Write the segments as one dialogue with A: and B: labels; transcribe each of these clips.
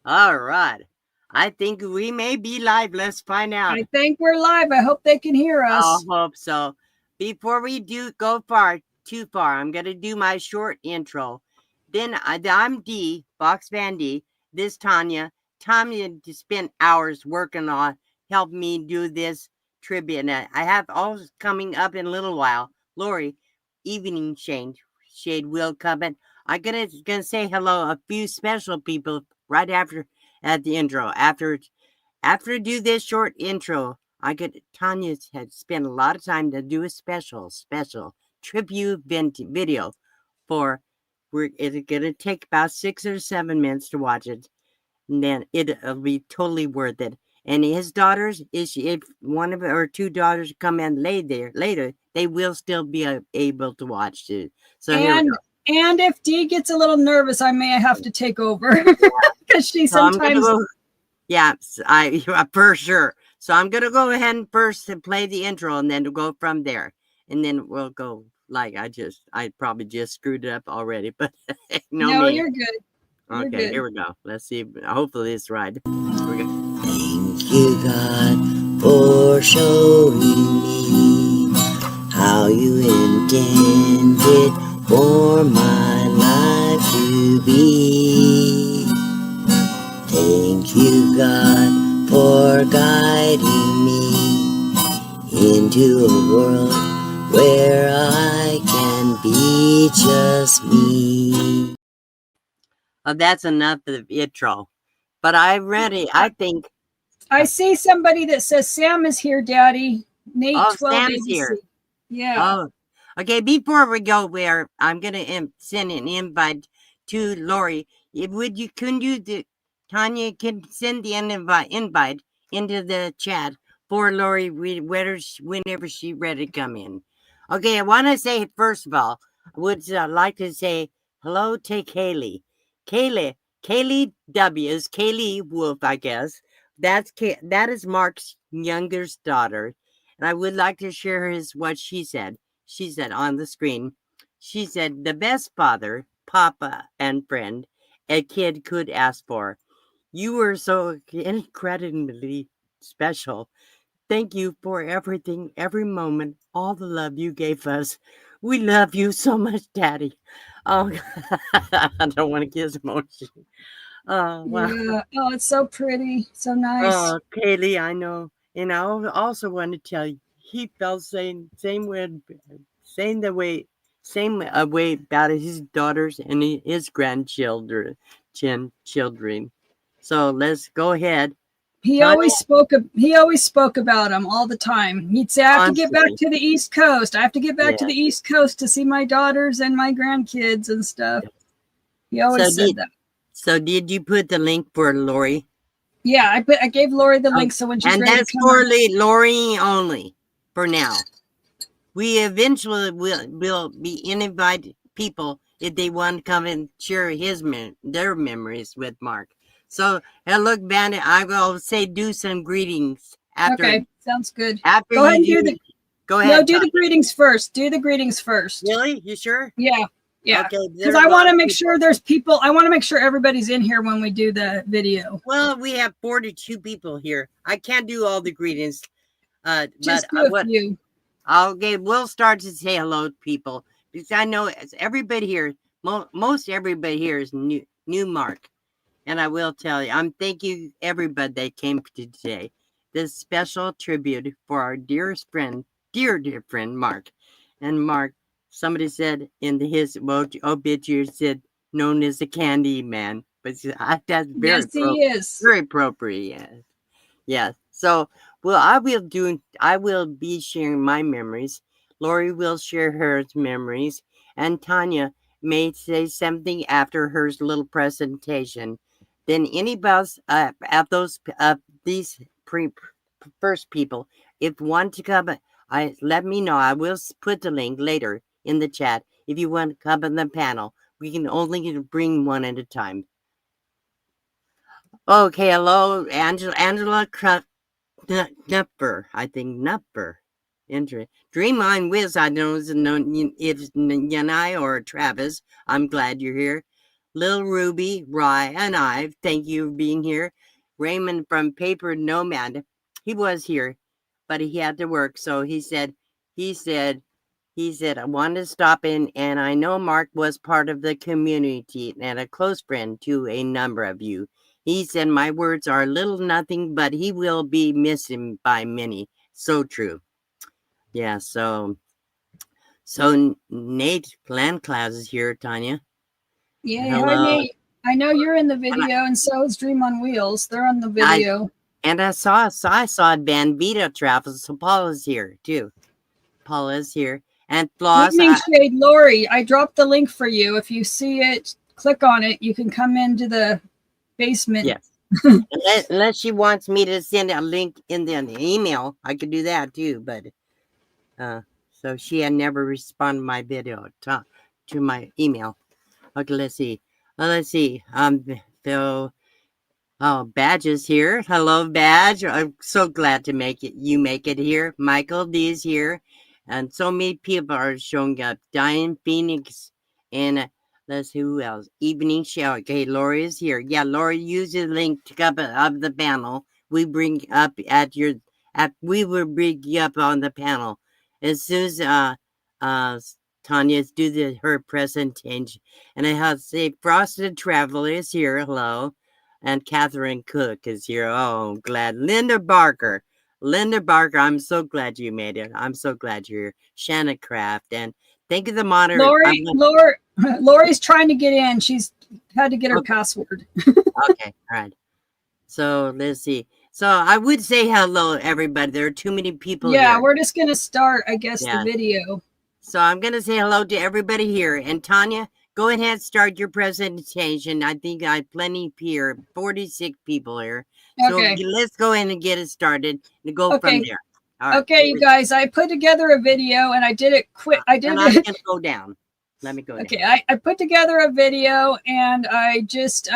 A: All right. I think we may be live. Let's find out.
B: I think we're live. I hope they can hear
A: I
B: us.
A: hope so. Before we do go too far, I'm going to do my short intro. Then I'm D, Box Van D. This Tanya. Tanya spent hours working on help me do this tribute. And I have all coming up in a little while. Lori, Evening Shade will come in. I'm gonna say hello a few special people right after at the intro. After I do this short intro, Tanya had spent a lot of time to do a special tribute video for. It's gonna take about 6 or 7 minutes to watch it, and then it'll be totally worth it. And his daughters, if one of or two daughters come in later, they will still be able to watch it. So here we
B: And
A: go.
B: and if Dee gets a little nervous, I may have to take over because she
A: So I'm gonna
B: sometimes.
A: go. Yeah, I for sure. So I'm gonna go ahead and first to play the intro, and then go from there, and then we'll go. Like I probably just screwed it up already, but no
B: No,
A: me.
B: you're good. You're
A: Okay,
B: good.
A: here we go. Let's see. Hopefully it's right. Here we go. Thank you, God, for showing me how you intended for my life to be. Thank you, God, for guiding me into a world where I can be just me. Oh, that's enough of the intro. But I read it. I think.
B: I see somebody that says Sam is here, Daddy. Nate
A: Oh,
B: 12
A: Sam's
B: ABC.
A: here.
B: Yeah.
A: Oh, okay. Before we go, I'm gonna send an invite to Lori. Would you? Couldn't you? Tanya can send the invite into the chat for Lori whenever she's ready to come in. Okay, I want to say first of all, I would like to say hello to Kaylee. Kaylee, Kaylee W is Kaylee Wolf, I guess. That is Mark's youngest daughter, and I would like to share what she said. She said on the screen, she said, the best father, papa, and friend a kid could ask for. You were so incredibly special. Thank you for everything, every moment, all the love you gave us. We love you so much, Daddy. Oh, I don't want to get emotional. Oh, wow.
B: Yeah. Oh, it's so pretty. So nice.
A: Oh, Kaylee, I know. And I also want to tell you, he felt same way, same the way, same way about his daughters and his grandchildren, children. So let's go ahead, Tanya.
B: He always spoke about him all the time. He'd say, I have to get back
A: Constantly,
B: to the East Coast. I have to get back to
A: yeah.
B: the East Coast to see my daughters and my grandkids and stuff. He always
A: So
B: said that.
A: did you put the link for Lori?
B: Yeah, I gave Lori the
A: Oh,
B: link so when she's
A: and
B: ready to
A: that's
B: come
A: for
B: on.
A: Lori only for now. We eventually will be invite people if they want to come and share their memories with Mark. So look, Bandit, I will say do some greetings
B: Okay, sounds good.
A: after
B: Go ahead
A: you
B: and do
A: do.
B: the
A: Go
B: no,
A: ahead,
B: do the
A: Tanya.
B: greetings first. Do the greetings first.
A: Really? You sure?
B: Yeah, yeah.
A: Okay,
B: Because
A: there's
B: I
A: a lot
B: want to
A: of
B: make
A: people.
B: sure there's people. I want to make sure everybody's in here when we do the video.
A: Well, we have 42 people here. I can't do all the greetings, but
B: Just do a
A: what
B: few.
A: Okay, we'll start to say hello to people because I know everybody here, most everybody here is new Mark, and I will tell you, I'm thank you everybody that came to today. This special tribute for our dearest friend, dear friend Mark, and Mark. Somebody said in his obituary said known as the Candy Man, but that's
B: Yes, he is.
A: very appropriate. Yeah. Yeah. So, well, I will be sharing my memories. Lori will share her memories, and Tanya may say something after her little presentation. Then anybody of these first people, if want to come, I let me know. I will put the link later in the chat. If you want to come on the panel, we can only bring one at a time. Okay, hello, Angela Nupper, I think Nupper. Interesting. Dream on Wiz, I know it's Yanai or Travis. I'm glad you're here. Lil Ruby, Rye, and I. Thank you for being here. Raymond from Paper Nomad. He was here, but he had to work. So he said, I wanted to stop in, and I know Mark was part of the community and a close friend to a number of you. He said, my words are little nothing, but he will be missed by many. So true. Yeah, so Nate Landcloud is here, Tanya.
B: Yay, hi
A: Hello.
B: Nate. I know you're in the
A: And
B: video, and so is Dream on Wheels. They're on the
A: I
B: video.
A: I saw Van Vita Travels, so Paula's here too. Paula's here. And Floss,
B: Evening Shade Lori, I dropped the link for you. If you see it, click on it. You can come into the basement.
A: yes. Unless she wants me to send a link in the email, I could do that too. But so she had never responded my video to my email. Okay, let's see. So oh, Badge is here. Hello, Badge. I'm so glad to make it here. Michael D is here. And so many people are showing up. Diane Phoenix and let's see who else. Evening Show. Okay, Lori is here. Yeah, Lori, use the link to come up the panel. We bring up we will bring you up on the panel. As soon as Tanya's do her presentation. And I have to say Frosted Traveler is here. Hello. And Catherine Cook is here. Oh, I'm glad. Linda Barker, I'm so glad you made it. I'm so glad you're here. Shanna Craft, and thank you, the monitor.
B: Lori's trying to get in. She's had to get her password.
A: Okay, all right. So let's see. So I would say hello, everybody. There are too many people here.
B: Yeah, we're just gonna start, I guess, the video.
A: So I'm gonna say hello to everybody here. And Tanya, go ahead, start your presentation. I think I have plenty here, 46 people here.
B: Okay.
A: So let's go ahead and get it started and go from there.
B: All right. Okay, you guys, I put together a video and I did it quick.
A: I'm gonna go down. Let me go down.
B: Okay, I put together a video and I just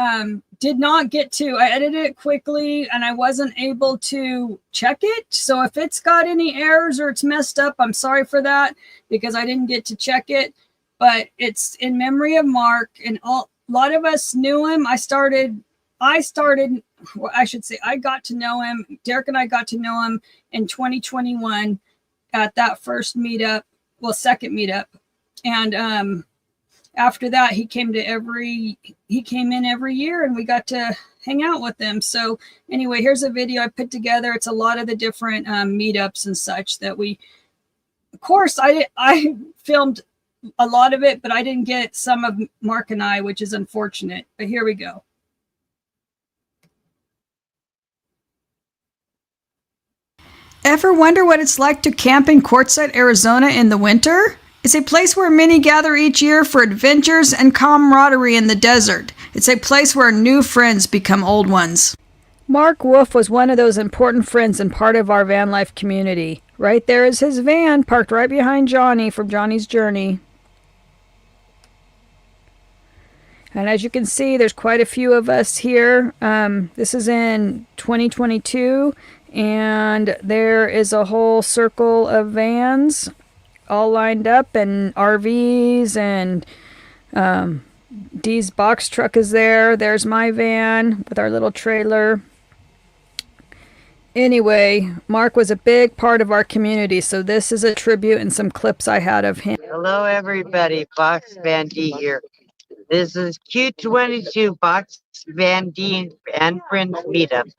B: did not get to, I edited it quickly and I wasn't able to check it. So if it's got any errors or it's messed up, I'm sorry for that because I didn't get to check it. But it's in memory of Mark, and a lot of us knew him. I got to know him. Derek and I got to know him in 2021 at that first meetup, second meetup. And after that, he came in every year and we got to hang out with him. So anyway, here's a video I put together. It's a lot of the different meetups and such that of course, I filmed a lot of it, but I didn't get some of Mark and I, which is unfortunate. But here we go. Ever wonder what it's like to camp in Quartzsite, Arizona in the winter? It's a place where many gather each year for adventures and camaraderie in the desert. It's a place where new friends become old ones. Mark Wolf was one of those important friends and part of our van life community. Right there is his van, parked right behind Johnny from Johnny's Journey. And as you can see, there's quite a few of us here. This is in 2022, and there is a whole circle of vans all lined up, and RVs, and Dee's box truck is there. There's my van with our little trailer. Anyway, Mark was a big part of our community, so this is a tribute and some clips I had of him.
A: Hello, everybody. Box Van D here. This is Q22 Box Van D and Friends Meetup.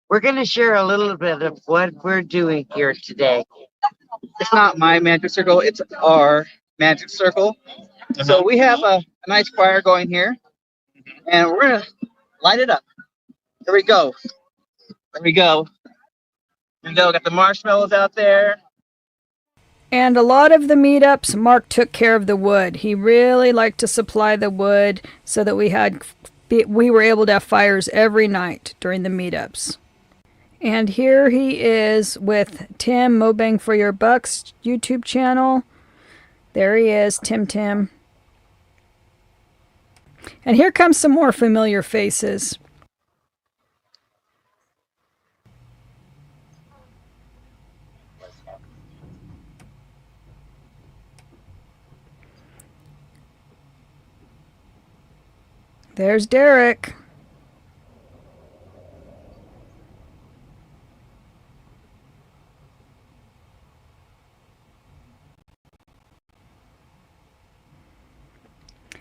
A: We're going to share a little bit of what we're doing here today.
C: It's not my magic circle, it's our magic circle. So we have a nice fire going here, and we're going to light it up. Here we go. There we go. Here we go. Got the marshmallows out there.
B: And a lot of the meetups, Mark took care of the wood. He really liked to supply the wood so that we were able to have fires every night during the meetups. And here he is with Tim, Mo Bang for Your Bucks YouTube channel. There he is, Tim. And here comes some more familiar faces. There's Derek.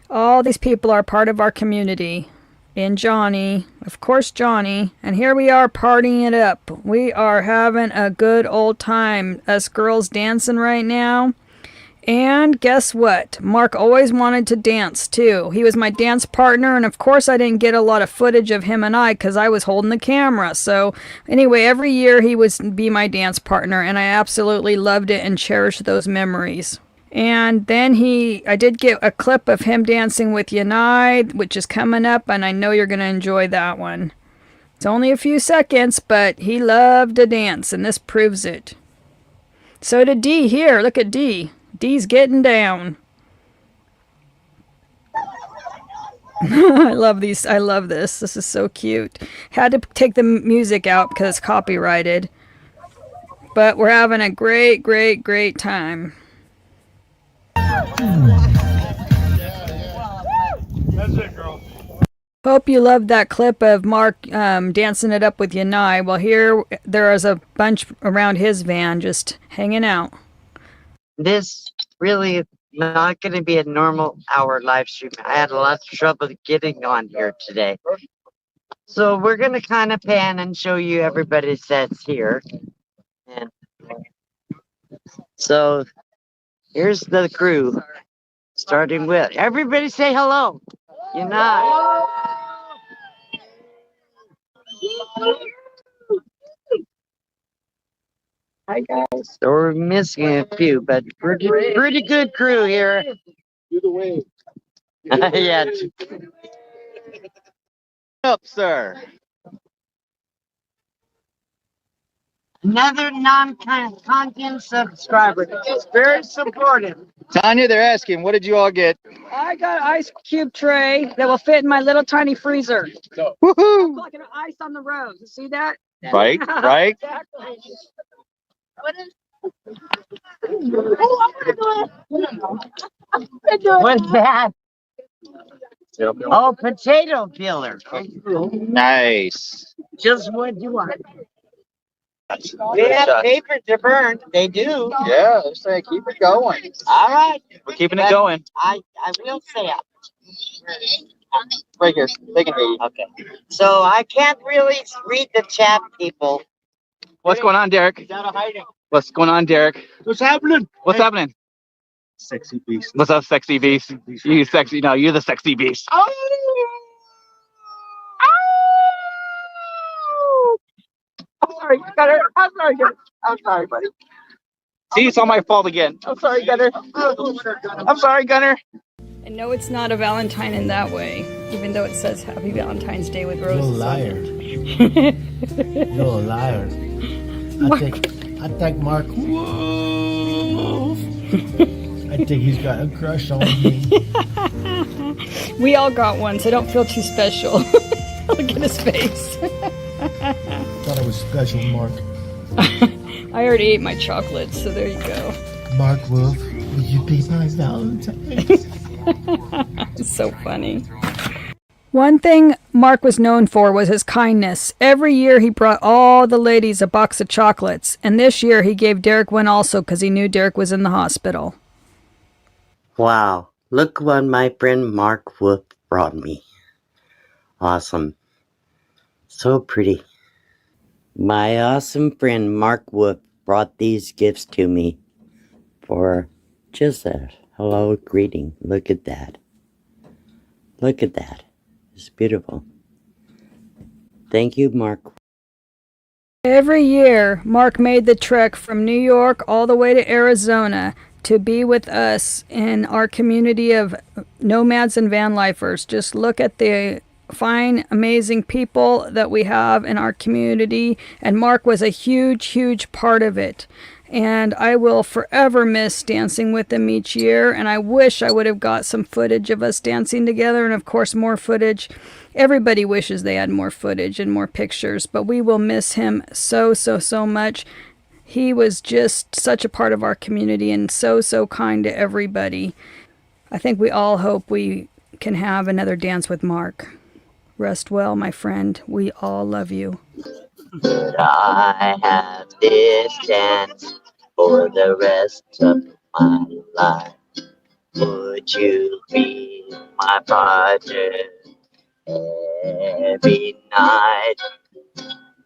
B: All these people are part of our community. And Johnny, of course Johnny, and here we are partying it up. We are having a good old time. Us girls dancing right now. And guess what? Mark always wanted to dance too. He was my dance partner, and of course I didn't get a lot of footage of him and I because I was holding the camera. So anyway, every year he would be my dance partner, and I absolutely loved it and cherished those memories. And then I did get a clip of him dancing with Yanai, which is coming up, and I know you're going to enjoy that one. It's only a few seconds, but he loved to dance, and this proves it. So did Dee here. Look at Dee. Dee's getting down. I love these. I love this. This is so cute. Had to take the music out because it's copyrighted. But we're having a great, great, great time.
D: That's it, girl.
B: Hope you loved that clip of Mark dancing it up with Yanai. Well, here there is a bunch around his van just hanging out.
A: This really is not going to be a normal hour live stream. I had a lot of trouble getting on here today. So we're going to kind of pan and show you everybody that's here. And so here's the crew, starting with everybody say hello. Yanai. Hi guys. So we're missing a few, but pretty good crew here.
D: Do the wave.
A: Yeah.
C: Up, sir.
A: Another non-content subscriber. It's very supportive.
C: Tanya, they're asking, what did you all get?
B: I got an ice cube tray that will fit in my little tiny freezer.
C: Woohoo!
B: Like an ice on the rose. You see that?
C: Right, right.
B: Exactly.
A: What's that? Oh, potato peeler.
C: Nice.
A: Just what you want. They have paper to burn. They do.
C: Yeah, they're saying keep it going.
A: All right.
C: We're keeping it going.
A: I will say it.
C: Right here. They can hear you.
A: Okay. So I can't really read the chat, people.
C: What's going on, Derek? What's going on, Derek?
D: What's happening?
C: What's happening?
D: Sexy beast.
C: What's up, sexy beast? You sexy? No, you're the sexy beast.
A: Oh!
C: I'm sorry, Gunner. I'm sorry, Gunner. I'm sorry, buddy. See, it's all my fault again. I'm sorry, Gunner. I'm sorry, Gunner.
B: And no, it's not a Valentine in that way, even though it says Happy Valentine's Day with roses.
E: You're a liar. You're a liar. I think Mark. Whoa. I think he's got a crush on me.
B: We all got one, so don't feel too special. Look at his face.
E: Thought it was special, Mark.
B: I already ate my chocolates, so there you go.
E: Mark Wolf, will you be my Valentine?
B: It's so funny. One thing Mark was known for was his kindness. Every year he brought all the ladies a box of chocolates, and this year he gave Derek one also because he knew Derek was in the hospital.
A: Wow. Look what my friend Mark Wolf brought me. Awesome. So pretty. My awesome friend Mark Wolf brought these gifts to me for just a hello greeting. Look at that. Look at that. It's beautiful. Thank you, Mark.
B: Every year, Mark made the trek from New York all the way to Arizona to be with us in our community of nomads and van lifers. Just look at the fine, amazing people that we have in our community, and Mark was a huge, huge part of it. And I will forever miss dancing with him each year, and I wish I would have got some footage of us dancing together, and of course more footage. Everybody wishes they had more footage and more pictures, but we will miss him so, so, so much. He was just such a part of our community and so, so kind to everybody. I think we all hope we can have another dance with Mark. Rest well, my friend. We all love you.
F: I have this chance for the rest of my life. Would you be my partner every night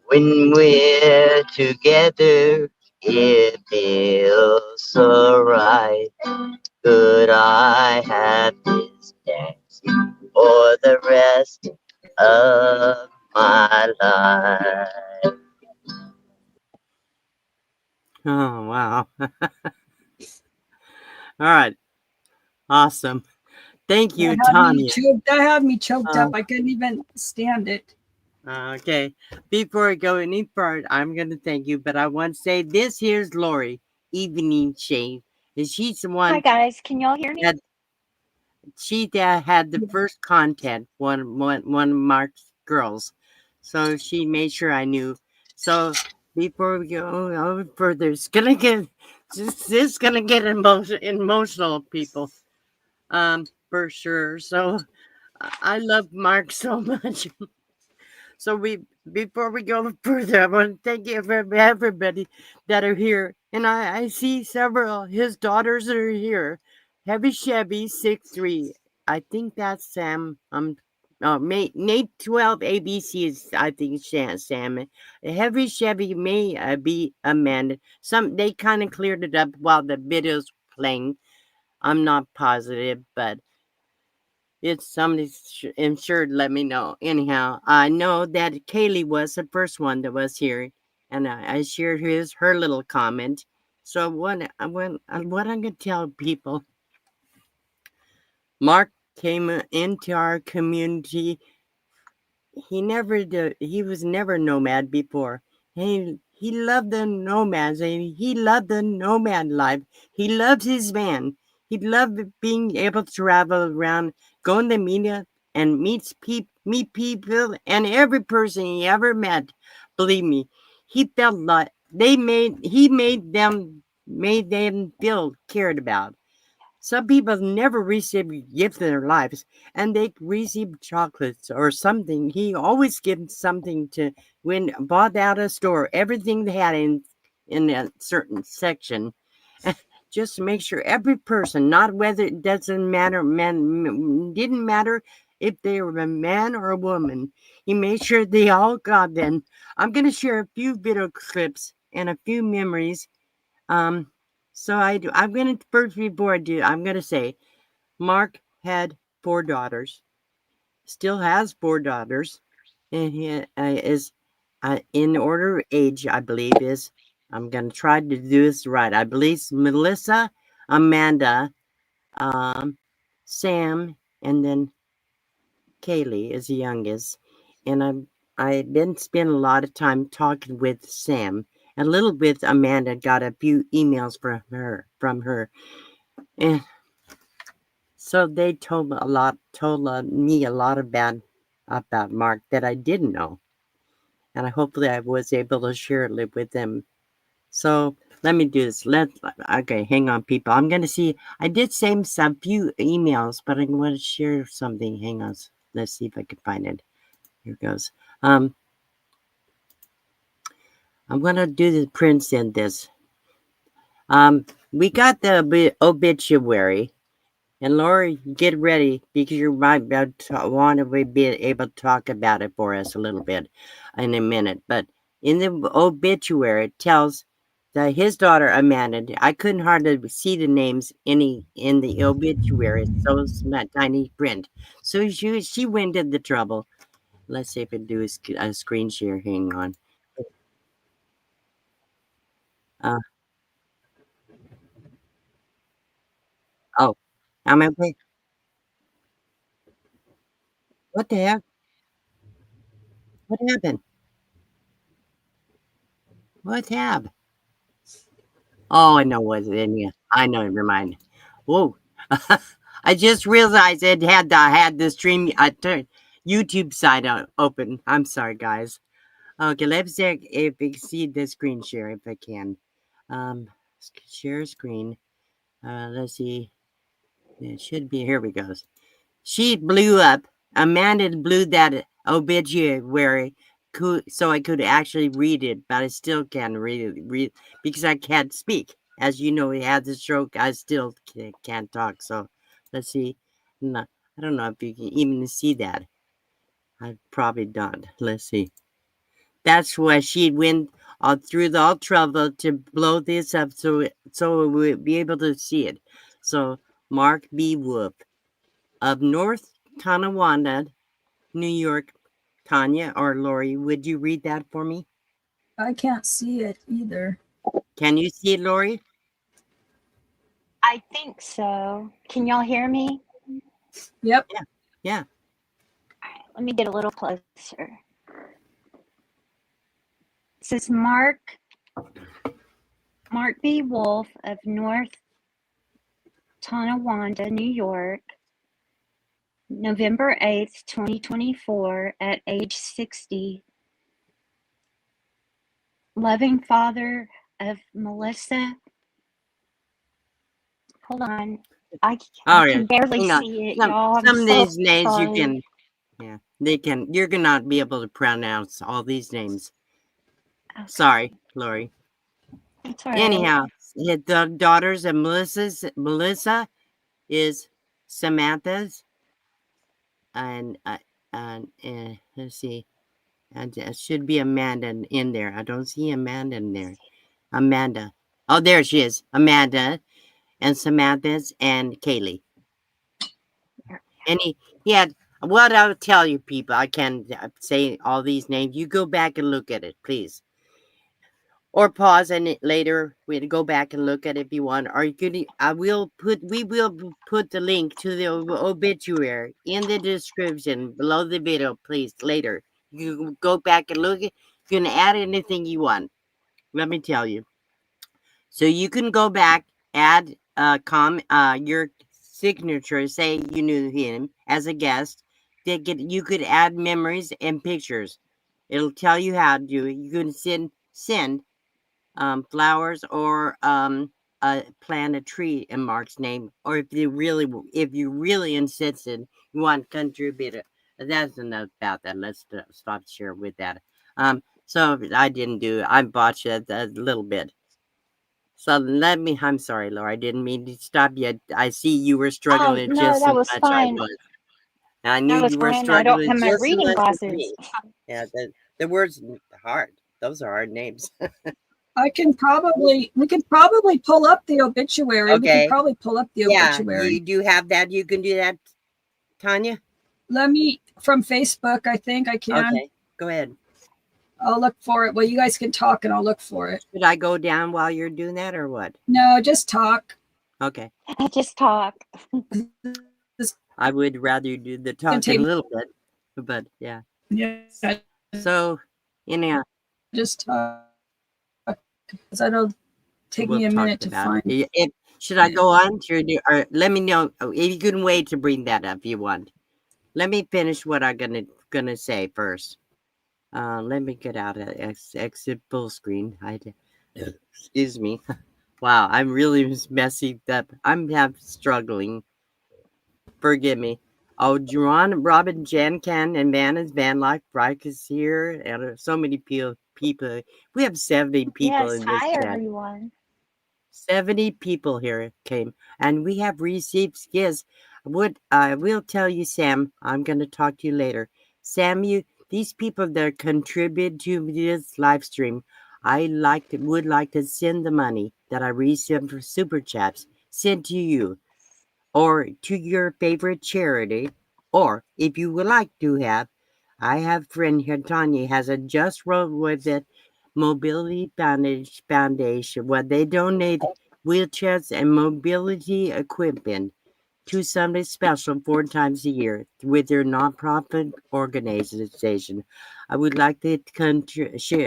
F: when we're together? It feels so right. Could I have this chance for the rest of my life?
A: Oh, wow. All right. Awesome. Thank you, Tanya.
B: That had me choked
A: Uh,
B: up. I couldn't even stand it.
A: okay. Before I go any further, I'm going to thank you, but I want to say this here's Lori, Evening Shade. And she's the
G: Hi
A: one
G: guys, can y'all hear me?
A: that had the first contact, one of Mark's girls. So she made sure I knew. So before we go further, this is gonna get emotional, people. For sure. So I love Mark so much. So before we go further, I want to thank you for everybody that are here, and I see several his daughters that are here. Heavy Chevy 6'3". I think that's Sam. Nate 12 ABC is I think Sam. Heavy Chevy may be Amanda. Some they kind of cleared it up while the video's playing. I'm not positive, but it's somebody insured. Let me know. Anyhow, I know that Kaylee was the first one that was here, and I shared her little comment. So what I'm gonna tell people, Mark came into our community. He was never nomad before. He loved the nomads. He loved the nomad life. He loves his van. He loved being able to travel around, go in the media, and meet people, and every person he ever met. Believe me, he felt like he made them feel cared about. Some people never receive a gift in their lives, and they receive chocolates or something. He always gives something to when bought out a store, everything they had in a certain section. Just to make sure every person, not whether it doesn't matter, didn't matter if they were a man or a woman. He made sure they all got them. I'm going to share a few video clips and a few memories. Um, so I'm gonna first before I do, I'm gonna say Mark had 4 daughters, still has 4 daughters, and he is in order of age. I believe is I'm gonna try to do this right. I believe it's Melissa, Amanda, um, Sam, and then Kaylee is the youngest, and I didn't spend a lot of time talking with Sam. A little with Amanda, got a few emails from her, and so they told me a lot about Mark that I didn't know, and hopefully I was able to share it with them. So let me do this. Okay, hang on, people. I'm gonna see. I did send some few emails, but I want to share something. Hang on. Let's see if I can find it. Here goes. I'm gonna do the prints in this. We got the obituary, and Lori, get ready because you might want to be able to talk about it for us a little bit in a minute. But in the obituary, it tells that his daughter Amanda. I couldn't hardly see the names in the obituary. It's so tiny print. So she went to the trouble. Let's see if I do a screen share. Hang on. Uh, oh, am I okay? What the heck? What happened? What happened? Oh, I know what's in here. I know, never mind. Whoa. I just realized it had the stream YouTube side open. I'm sorry, guys. Okay, let's check if we can see the screen share if I can. Um, share screen. Let's see. It should be here. We go. she blew up. Amanda blew that obituary so I could actually read it, but I still can't read because I can't speak. As you know, he had the stroke. I still can't talk. So let's see. No, I don't know if you can even see that. I probably not. Let's see. That's why she went through the all trouble to blow this up so we would be able to see it. So Mark B. Wolf of North Tonawanda, New York. Tanya or Lori, would you read that for me?
B: I can't see it either.
A: Can you see it, Lori?
G: I think so. Can y'all hear me?
B: Yep.
A: Yeah.
G: All right, let me get a little closer. It says Mark B. Wolf of North Tonawanda, New York, November 8th, 2024, at age 60. Loving father of Melissa. Hold on. I
A: All right.
G: can barely
A: Hang on.
G: see it, y'all. I'm
A: Some of
G: so
A: these names you
G: sorry.
A: can, yeah, they can. You're gonna not be able to pronounce all these names.
G: Okay.
A: Sorry, Lori.
G: That's all right.
A: Anyhow, the daughters of Melissa is Samantha's, and let's see, and it should be Amanda in there. I don't see Amanda in there. Amanda. Oh, there she is. Amanda and Samantha's and Kaylee. And he had what I'll tell you, people. I can't say all these names. You go back and look at it, please, or pause and later we go back and look at it if you want. Or you could. We will put the link to the obituary in the description below the video, please. Later, you go back and look. You can add anything you want. Let me tell you. So you can go back, add your signature, say you knew him as a guest. You could add memories and pictures. It'll tell you how to do it. You can send flowers or plant a tree in Mark's name. Or if you really insisted, you want to contribute it. That's enough about that. Let's stop share with that. So I didn't do. I botched it a little bit. So I'm sorry, Laura. I didn't mean to stop you. I see you were struggling
G: No,
A: just
G: that
A: as
G: was
A: much I
G: fine.
A: was. And I
G: That
A: knew
G: was
A: you were
G: fine. I don't
A: struggling
G: have my
A: just as
G: reading
A: much as
G: glasses.
A: me. Yeah, the words hard. Those are hard names.
B: We can probably pull up the obituary. We
A: Okay.
B: can probably pull up the
A: Yeah,
B: obituary.
A: you do have that. You can do that, Tanya?
B: Let me from Facebook, I think I can.
A: Okay, go ahead.
B: I'll look for it. Well, you guys can talk and I'll look for it.
A: Should I go down while you're doing that or what?
B: No, just talk.
A: Okay.
G: Just talk.
A: I would rather do the talking a little bit, but yeah.
B: Yeah,
A: So, anyhow,
B: just talk. Because I don't take
A: we'll
B: me a
A: talk
B: minute to
A: about
B: find.
A: it. Should I go on to or let me know if you can wait to bring that up if you want. Let me finish what I'm gonna say first. Let me get out of exit full screen. Excuse me. Wow, I'm really messing up. I'm struggling. Forgive me. Oh, Jerron, Robin, Jan, Ken, and Van Life, Bryke is here, and so many people. We have 70 people
G: Yes,
A: in this
G: hi
A: chat.
G: everyone.
A: 70 people here came, and we have received gifts. What I will tell you, Sam, I'm going to talk to you later. Sam, these people that contribute to this live stream, would like to send the money that I received for super chats sent to you or to your favorite charity, or if you would like to have, I have a friend here, Tanya, has a Just Road with It Mobility Foundation, where they donate wheelchairs and mobility equipment to somebody special 4 times a year with their nonprofit organization. I would like to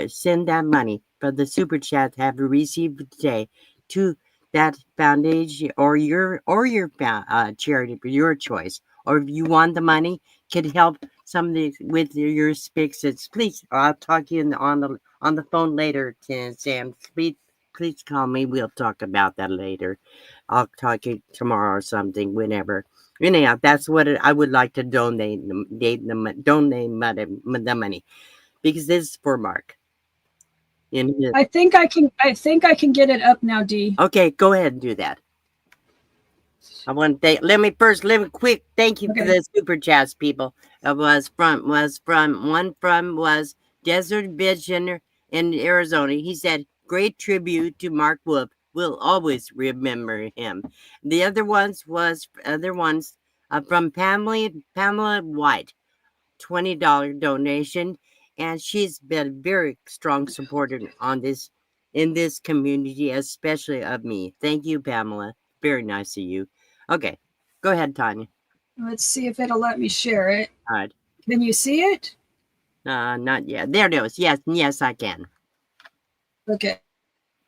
A: send that money for the super chat have received today to that foundation or your charity for your choice. Or if you want the money, can help somebody with your fixes, please. I'll talk to you on the phone later, Sam. Please please call me. We'll talk about that later. I'll talk to you tomorrow or something, whenever. Anyhow, that's what I would like to donate the money, because this is for Mark.
B: I think I can get it up now, Dee.
A: Okay, go ahead and do that. I want to let me quick thank you for the super chats, people. It was Desert Vision in Arizona. He said, "Great tribute to Mark Wolf. We'll always remember him." The other ones from Pamela White, $20 donation, and she's been a very strong supporter in this community, especially of me. Thank you, Pamela. Very nice of you. Okay, go ahead, Tanya.
B: Let's see if it'll let me share it.
A: All right.
B: Can you see it?
A: Not yet. There it is. Yes, I can.
B: Okay.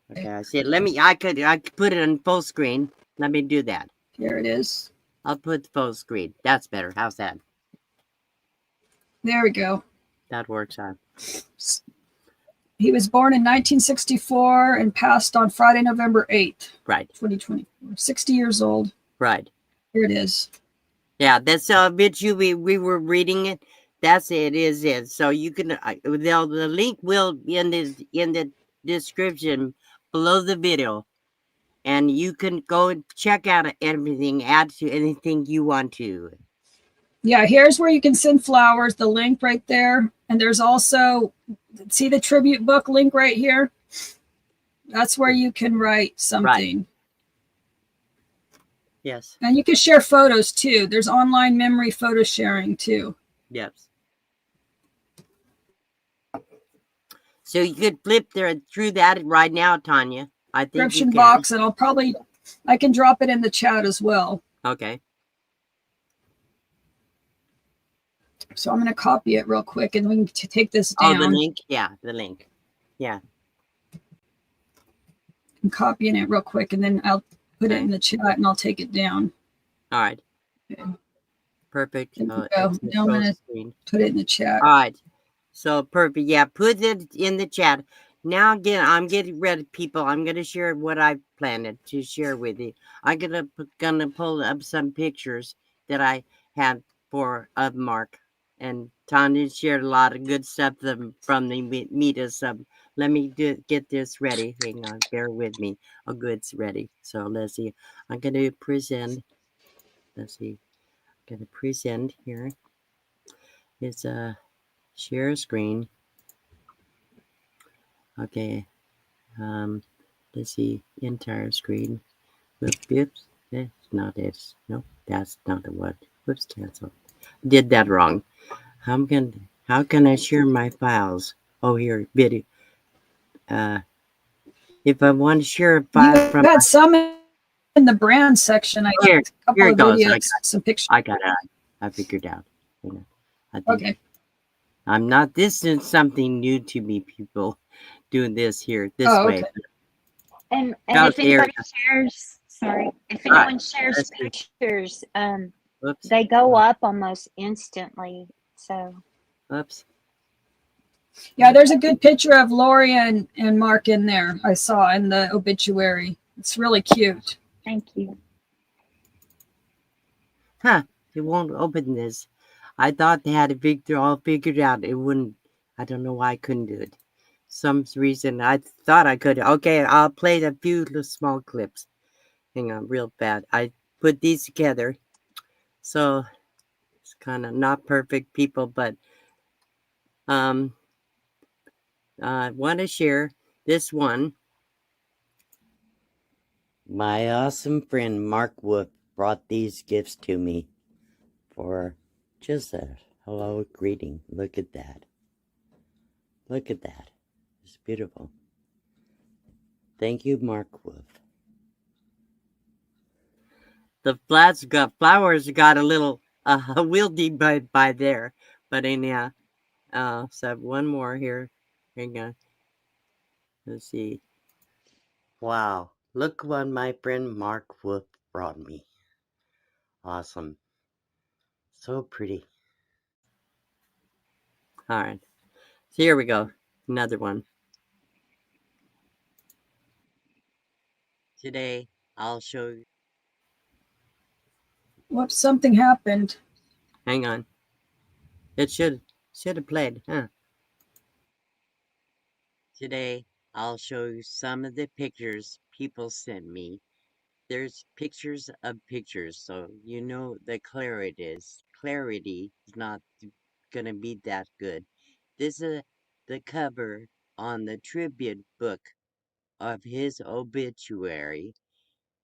A: Okay, I see it. I could put it on full screen. Let me do that.
B: Here it is.
A: I'll put full screen. That's better. How's that?
B: There we go.
A: That works out.
B: He was born in 1964 and passed on Friday, November 8th.
A: Right.
B: 2024. 60 years old.
A: Right.
B: Here it is.
A: Yeah, that's obituary. We were reading it. That's it. Is it? So you can. The link will be in the description below the video, and you can go and check out everything. Add to anything you want to.
B: Yeah, here's where you can send flowers. The link right there, and there's also see the tribute book link right here. That's where you can write something.
A: Right. Yes.
B: And you can share photos too. There's online memory photo sharing too.
A: Yes. So you could flip through that right now, Tanya. I think
B: description box, and I can drop it in the chat as well.
A: Okay.
B: So I'm going to copy it real quick, and we can take this down.
A: Oh, the link? Yeah, the link. Yeah.
B: I'm copying it real quick, and then I'll put it in the chat, and I'll take it down.
A: All right.
B: Okay.
A: Perfect.
B: Now I'm going to put it in the chat.
A: All right. So perfect. Yeah, put it in the chat. Now again, I'm getting ready, people. I'm going to share what I planned to share with you. I'm gonna pull up some pictures that I have of Mark. And Tanya shared a lot of good stuff from the media. So let me get this ready. Hang on, bear with me. Oh, good, it's ready. So let's see. I'm going to present. Let's see. I'm going to present here. It's a share screen. Okay. Let's see. Entire screen. Whoops. That's not it. No, that's not the one. Whoops, cancel. Did that wrong. How can I share my files? Oh, here, video. If I want to share a file from
B: had some in the brand section. I got a couple of videos, some pictures.
A: I got it. I figured out. I think
B: Okay.
A: I'm not. This is something new to me. People doing this here this way.
G: Okay. And if anybody shares, if anyone shares pictures, they go up almost instantly. So.
A: Oops.
B: Yeah, there's a good picture of Lori and Mark in there. I saw in the obituary. It's really cute.
G: Thank you.
A: Huh? It won't open this. I thought they had it all figured out. It wouldn't. I don't know why I couldn't do it. Some reason I thought I could. Okay, I'll play a few little small clips. Hang on, real bad. I put these together, so it's kind of not perfect, people, but I want to share this one. My awesome friend Mark Wolf brought these gifts to me for just a hello greeting. Look at that. Look at that. It's beautiful. Thank you, Mark Wolf. The flowers got a little wieldy by there, but anyhow, so one more here. Hang on. Let's see. Wow, look what my friend Mark Wolf brought me. Awesome. So pretty. All right. So here we go. Another one. Today, I'll show you.
B: Whoops, something happened.
A: Hang on. It should have played, huh? Today, I'll show you some of the pictures people sent me. There's pictures of pictures, so you know the clarity is not gonna be that good. This is the cover on the tribute book of his obituary.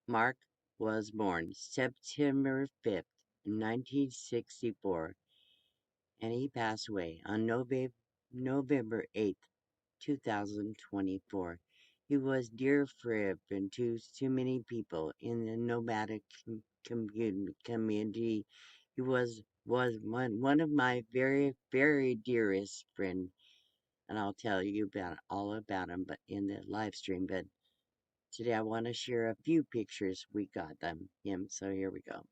A: Mark was born September 5th, 1964, and he passed away on November 8th, 2024. He was dear friend to many people in the nomadic community. He was one of my very, very dearest friend, and I'll tell you all about him but in the live stream. But today I want to share a few pictures we got him. So here we go.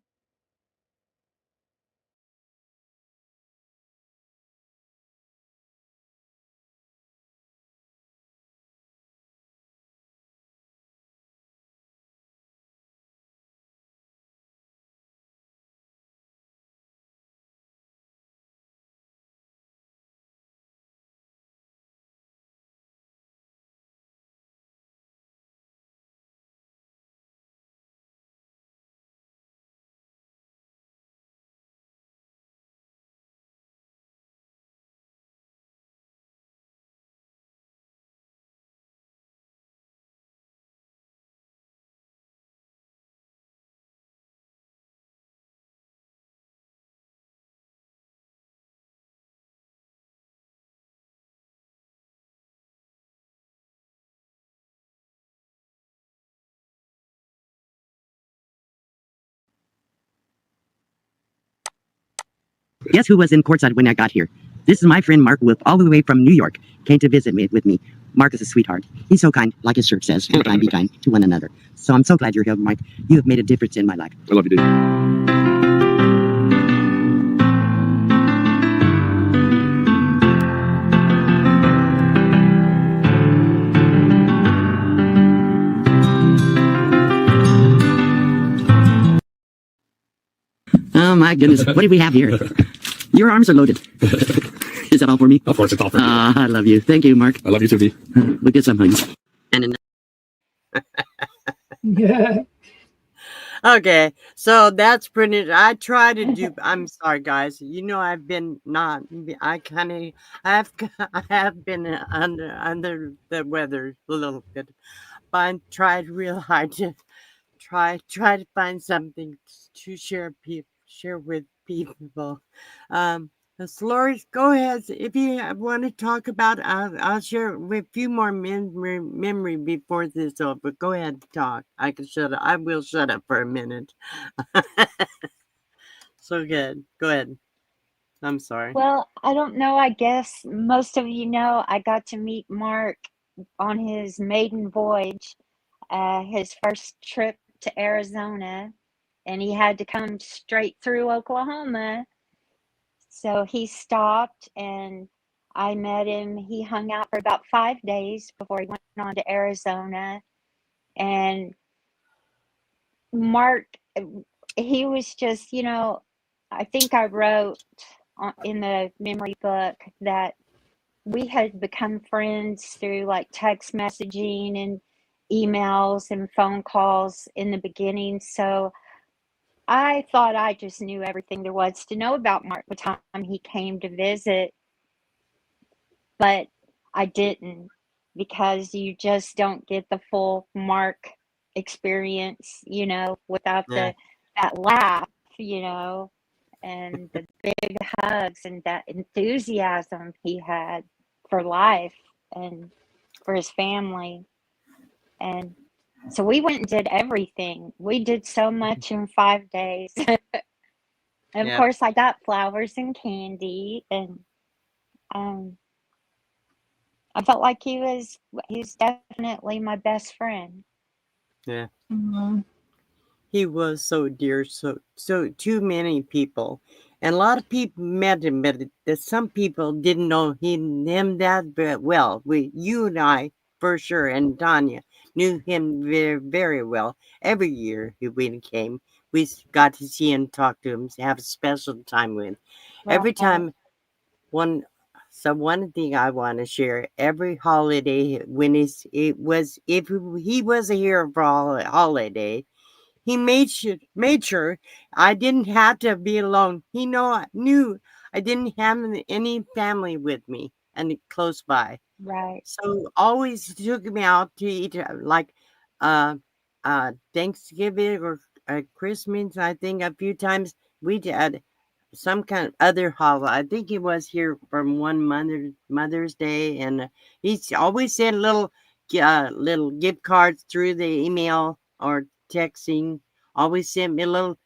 H: Guess who was in courtside when I got here? This is my friend Mark Wolf, all the way from New York. Came to visit me with me. Mark is a sweetheart. He's so kind, like his shirt says, be kind to one another. So I'm so glad you're here, Mark. You have made a difference in my life.
D: I love you, dude.
H: Oh my goodness, what do we have here? Your arms are loaded. Is that all for me?
D: Of course, it's all for you.
H: I love you. Thank you, Mark.
D: I love you too, V.
H: We'll get some hugs. And
B: Yeah.
A: Okay, so that's pretty. I try to do. I'm sorry, guys. You know, I've been not. I kind of. I have been under the weather a little bit, but I tried real hard to try to find something to share with people. So Lori, go ahead. If you want to talk about, I'll share with a few more memory before this over. Go ahead and talk. I can shut up. I will shut up for a minute. So good. Go ahead. I'm sorry.
G: Well, I don't know. I guess most of you know I got to meet Mark on his maiden voyage, his first trip to Arizona, and he had to come straight through Oklahoma. So he stopped and I met him. He hung out for about 5 days before he went on to Arizona. And Mark, he was just, I think I wrote in the memory book that we had become friends through like text messaging and emails and phone calls in the beginning. So I thought I just knew everything there was to know about Mark by the time he came to visit, but I didn't, because you just don't get the full Mark experience, without
A: Yeah.
G: that laugh, and the big hugs and that enthusiasm he had for life and for his family. And so we went and did everything. We did so much in 5 days. And of
A: Yeah.
G: course, I got flowers and candy, and I felt like he's definitely my best friend.
A: Yeah.
B: Mhm.
A: He was so dear, so too many people, and a lot of people met him, but some people didn't know him that well. You and I for sure, and Tanya, knew him very, very well. Every year when he came, we got to see him, talk to him, have a special time with him. Every
G: Right.
A: time one so one thing I want to share, every holiday when it was if he was here for a holiday, he made sure I didn't have to be alone. He knew I didn't have any family with me and close by.
G: Right.
A: So always took me out to eat like uh Thanksgiving or Christmas. I think a few times we did some kind of other holiday. I think he was here from one Mother's Day, and he's always sent little gift cards through the email or texting. Always sent me a little.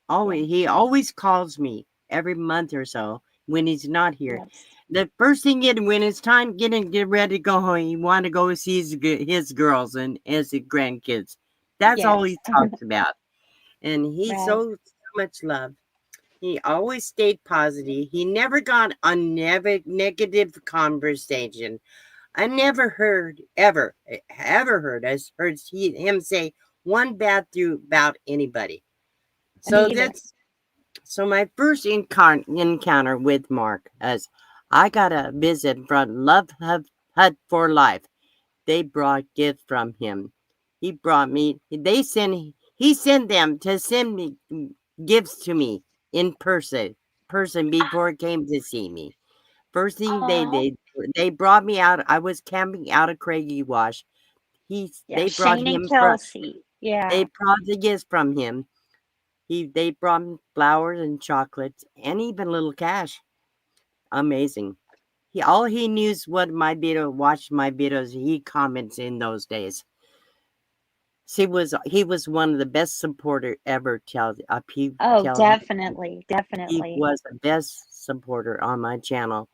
G: Yeah.
A: He always calls me every month or so when he's not here.
G: Yes.
A: The first thing when it's time get ready to go home, he want to go see his girls and his grandkids. That's all
G: Yes.
A: he talks about, and he's
G: Right.
A: so much love. He always stayed positive. He never got on never negative conversation. I never heard ever heard him say one bad thing about anybody.
G: Me
A: So
G: either.
A: my first encounter with Mark is I got a visit from Love Hut for Life. They brought gifts from him. He brought me. He sent them to send me gifts to me in person before he came to see me. First thing they
G: Oh,
A: did, they brought me out. I was camping out of Craigie Wash.
G: yeah.
A: They brought
G: Shane and
A: him from.
G: Kelsey. Yeah.
A: They brought the gifts from him. They brought me flowers and chocolates and even little cash. Amazing. All he knew is what my video watched my videos. He comments in those days. He was one of the best supporter ever.
G: Oh,
A: Tell
G: definitely.
A: he
G: Definitely.
A: was the best supporter on my channel.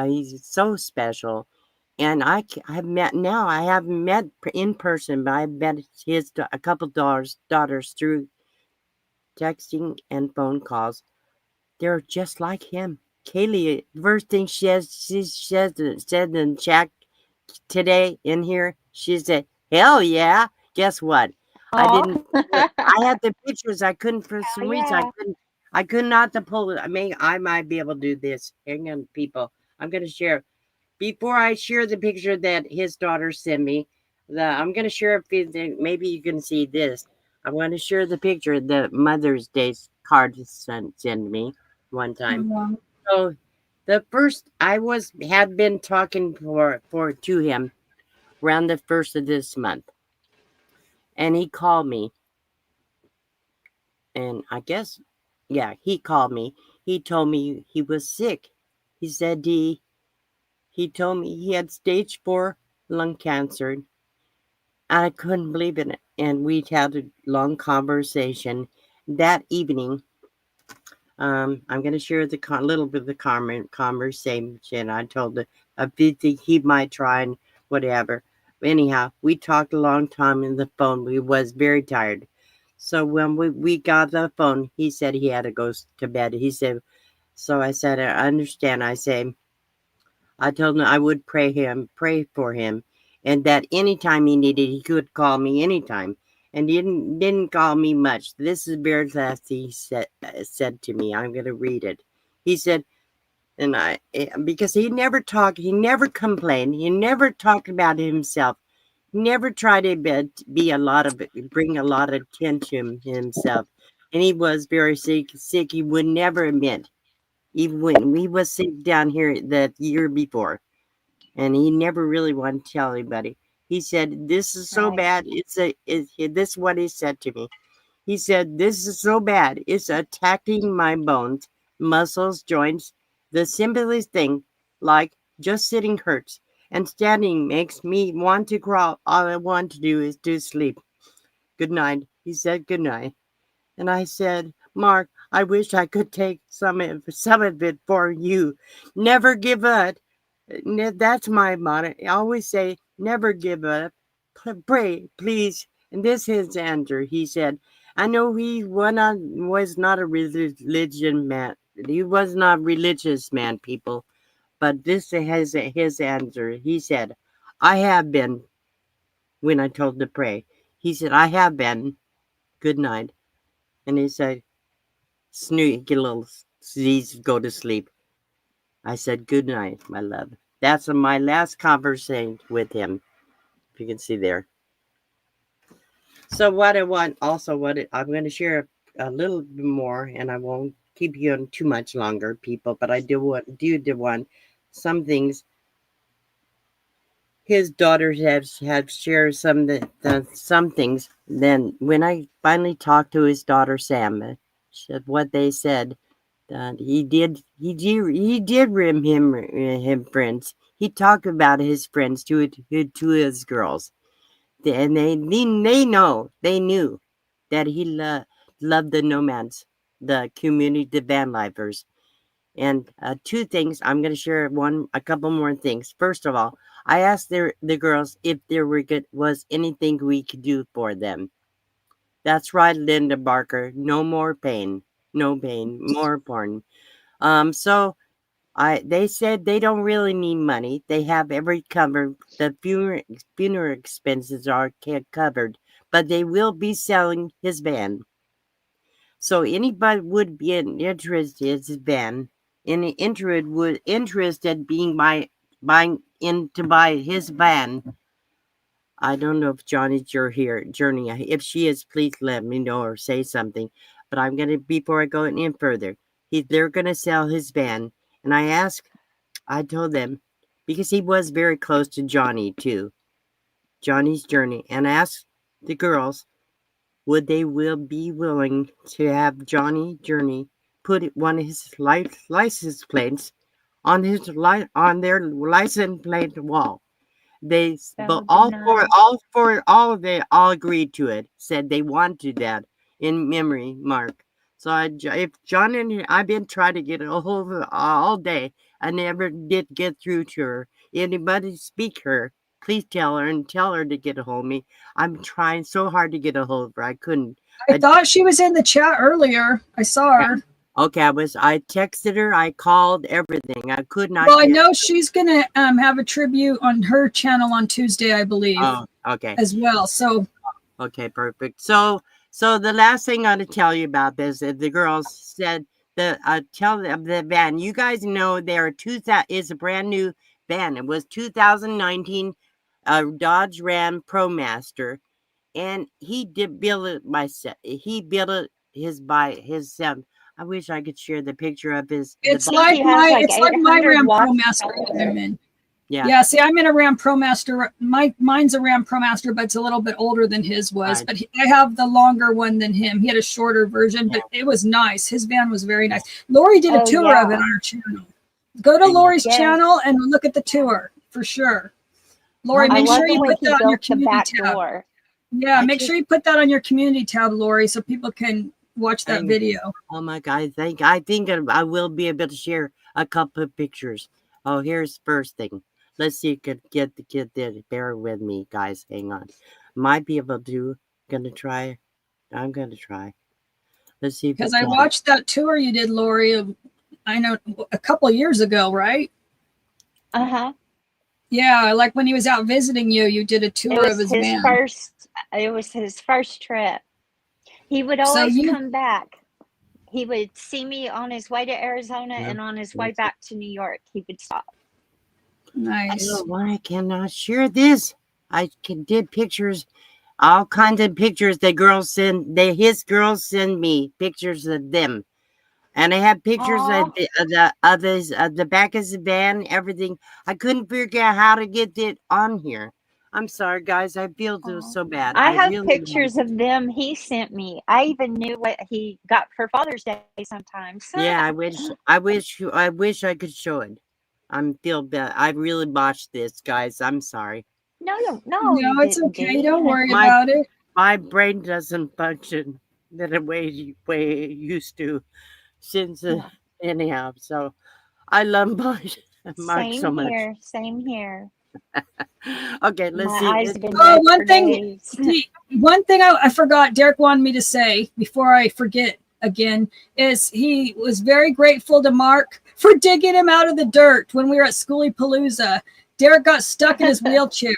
A: He's so special, and I haven't met in person, but I've met a couple daughters through texting and phone calls. They're just like him. Kaylee, first thing said in chat today in here, she said, "Hell yeah!" Guess what? I
G: Oh,
A: didn't. I had the pictures. I couldn't for
G: hell
A: some reason.
G: yeah.
A: I could not to pull it. I mean, I might be able to do this. Hang on, people. I'm gonna share. Before I share the picture that his daughter sent me, I'm gonna share. Maybe you can see this. I want to share the picture the Mother's Day card sent me one time.
B: Mhm.
A: So the first I had been talking for to him around the first of this month, and he called me, and I guess, yeah, he called me. He told me he was sick. He said he told me he had stage 4 lung cancer. I couldn't believe it, and we had a long conversation that evening. I'm going to share the little bit of the conversation. I told the a bit that he might try and whatever. Anyhow, we talked a long time in the phone. We was very tired. So when we got the phone, he said he had to go to bed. He said, so I said, I understand. I told him I would pray for him, and that anytime he needed, he could call me anytime. And he didn't call me much. This is very last he said to me. I'm gonna read it. He said, and because he never complained, he never talked about himself, he never tried to be bring a lot of attention to himself, and he was very sick. He would never admit, even when we was sick down here the year before, and he never really wanted to tell anybody. He said, "This is so
G: Right.
A: bad. This is what he said to me. He said, "This is so bad. It's attacking my bones, muscles, joints. The simplest thing, like just sitting hurts, and standing makes me want to crawl. All I want to do is to sleep. Good night." He said, "Good night." And I said, "Mark, I wish I could take some of it for you. Never give up. That's my motto. I always say, never give up. Pray, please." And this is Andrew. He said, "I know he was not a religion man. He was not religious man, people. But this is his answer. He said, I have been when I told him to pray. He said, I have been. Good night. And he said, get a little sneeze, go to sleep. I said, good night, my love. That's my last conversation with him. If you can see there. So what I want also, I'm going to share a little bit more, and I won't keep you on too much longer, people. But I do want some things. His daughters have shared some things. Then when I finally talked to his daughter Sam, what they said that he did rim him friends. He talked about his friends to his girls. And they knew that he loved the nomads, the community, the van lifers. And two things, I'm going to share a couple more things. First of all, I asked the girls if was anything we could do for them. That's right, Linda Barker. No more pain, no pain, more porn. So they said they don't really need money. They have every covered. The funeral expenses are covered, but they will be selling his van. So anybody would be interested in his van, interested being buying in to buy his van. I don't know if Johnny's Journey. If she is, please let me know or say something. But I'm gonna before I go in further. They're gonna sell his van, and I told them because he was very close to Johnny too, Johnny's Journey, and asked the girls would they will be willing to have Johnny Journey put one of his license plates on on their license plate wall. They
G: That
A: but
G: would be nice.
A: all of they all agreed to it. Said they wanted that in memory mark. So if John and I've been trying to get a hold of her all day, I never did get through to her. Anybody speak her, please tell her to get a hold of me. I'm trying so hard to get a hold of her. I couldn't.
B: I thought she was in the chat earlier. I saw her.
A: Okay, I texted her, I called everything. I could not
B: Well, I
A: get.
B: know she's gonna have a tribute on her channel on Tuesday, I believe,
A: Oh, okay.
B: as well. So
A: Okay, perfect. So the last thing I want to tell you about this is the girls said tell them the van. You guys know there are is a brand new van. It was 2019 Dodge Ram ProMaster, and he did build it myself. He built it by his. I wish I could share the picture of his.
B: it's
G: I think
B: like
G: he has like
B: my
G: 800
B: Ram
G: watts
B: ProMaster that I'm in.
A: Yeah.
B: Yeah, see, I'm in a Ram ProMaster. Mine's a Ram ProMaster, but it's a little bit older than his was.
A: Right.
B: But I have the longer one than him. He had a shorter version, but it was nice. His van was very nice. Lori did a
G: Oh,
B: tour of it
G: yeah.
B: on her channel. Go to
A: Thank you.
B: Lori's
G: Yes.
B: channel and look at the tour for sure. Lori,
A: I
B: make
G: love
B: sure
G: the
B: you
G: way
B: put
G: he
B: that on your
G: built the
B: community
G: back
B: tab.
G: door.
B: Yeah,
A: I
B: make
A: just-
B: sure you put that on your community tab, Lori, so people can watch that
A: Thank-
B: video.
A: Oh my God! I think I will be able to share a couple of pictures. Oh, here's the first thing. Let's see if you could get there. Bear with me, guys. Hang on. Might be able to. Gonna try. I'm gonna try. Let's see if
B: Because
A: we
B: I
A: can.
B: watched that tour you did, Lori, I know a couple years ago, right?
G: Uh-huh.
B: Yeah, like when he was out visiting you, you did a
G: It
B: tour of
G: was
B: his
G: his
B: van.
G: first trip. He would
B: So
G: always
B: you,
G: come back. He would see me on his way to Arizona, and on his way back to New York, he would stop.
A: I don't
B: nice.
A: know why I cannot share this. Did pictures, all kinds of pictures. His girls send me pictures of them. And I have pictures
G: Aw.
A: of the back of the van, everything. I couldn't figure out how to get it on here. I'm sorry, guys. I feel so bad.
G: I
A: I
G: have
A: really
G: pictures of them he sent me. I even knew what he got for Father's Day sometimes.
A: Yeah, I wish I could show it. I'm feel bad. I really botched this, guys. I'm sorry.
G: No, you
B: No, it's
G: didn't
B: okay.
G: do.
B: Don't worry
A: My
B: about it.
A: my brain doesn't function the way it used to since
G: Yeah.
A: anyhow. So I love Mark so
G: Same
A: much.
G: here. Same here.
A: Okay, let's
G: My
A: see.
G: eyes have been
B: Oh,
G: red
B: one
G: for
B: thing,
G: days.
B: one thing I forgot Derek wanted me to say before I forget again is he was very grateful to Mark for digging him out of the dirt when we were at Schoolie Palooza. Derek got stuck in his wheelchair.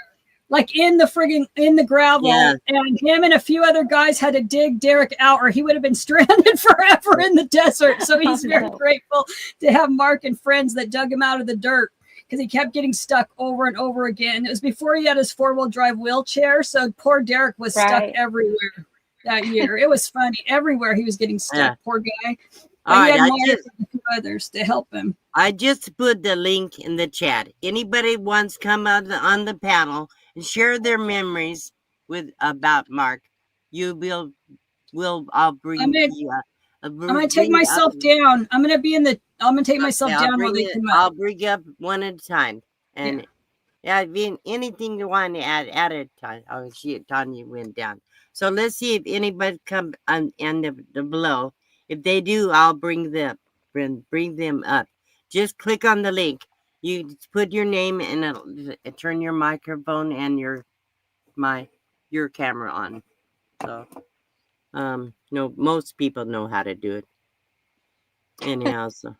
B: like in the gravel,
A: Yeah.
B: and him and a few other guys had to dig Derek out, or he would have been stranded forever in the desert. So he's very grateful to have Mark and friends that dug him out of the dirt, because he kept getting stuck over and over again. It was before he had his 4-wheel drive wheelchair, so poor Derek was stuck everywhere that year. It was funny. Everywhere he was getting stuck,
A: Yeah.
B: poor guy. But
A: All
B: he
A: right,
B: had Mark and a few others to help him.
A: I just put the link in the chat. Anybody wants to come on the panel and share their memories about Mark, I'll bring you up.
B: I'm gonna take myself down. I'm gonna take myself down while they come up.
A: I'll bring up one at a time. And anything you want to add at a time. Oh shit, Tanya went down. So let's see if anybody come on the below. If they do, I'll bring them up. Just click on the link. You put your name and it'll turn your microphone and your camera on. So no, most people know how to do it. Anyhow, so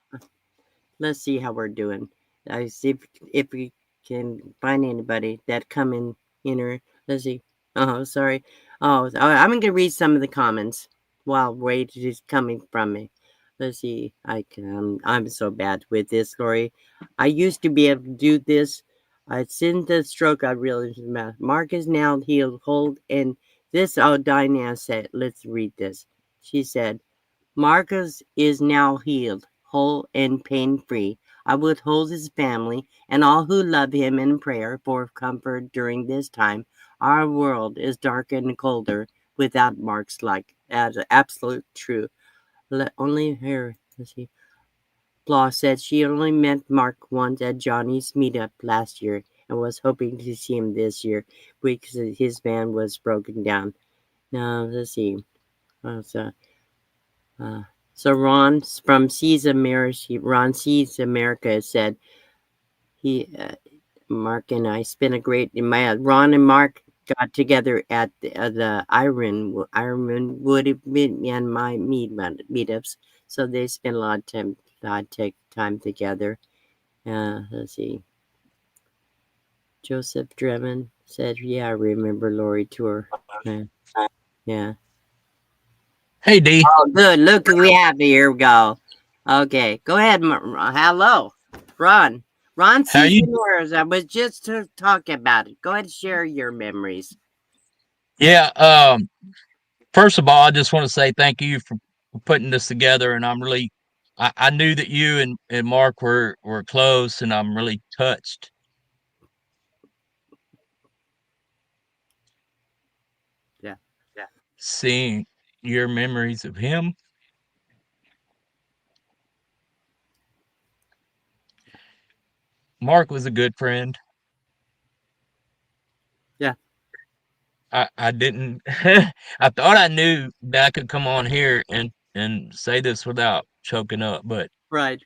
A: let's see how we're doing. I see if we can find anybody that come in here. Let's see. Oh, sorry. Oh, I'm going to read some of the comments while Wade is coming from me. Let's see. I'm so bad with this, Lori. I used to be able to do this. Since the stroke, I realized Mark is now healed, whole, and this. Oh, Diana said, let's read this. She said, Marcus is now healed, whole, and pain-free. I would hold his family and all who love him in prayer for comfort during this time. Our world is darker and colder without Mark's light. That's absolute true. Only her, let's see. Flaw said she only met Mark once at Johnny's meetup last year and was hoping to see him this year because his van was broken down. Now, let's see. So Ron from Sees America, Ron Sees America said Mark and I spent a great. Ron and Mark got together at the Ironwood and my meetups, so they spent a lot of time together. Let's see. Joseph Dremen said, "Yeah, I remember Lori tour." Yeah.
I: Hey, D.
A: Oh, good. Look who we have here. We go. Okay, go ahead. Hello, Ron. Ron
I: How
A: sees
I: you?
A: the mirrors. I was just talking about it. Go ahead and share your memories.
I: Yeah. First of all, I just want to say thank you for putting this together, and I'm really. I knew that you and Mark were close, and I'm really touched.
A: Yeah.
I: Seeing your memories of him. Mark was a good friend.
A: Yeah.
I: I didn't. I thought I knew that I could come on here and say this without choking up, but
A: Right.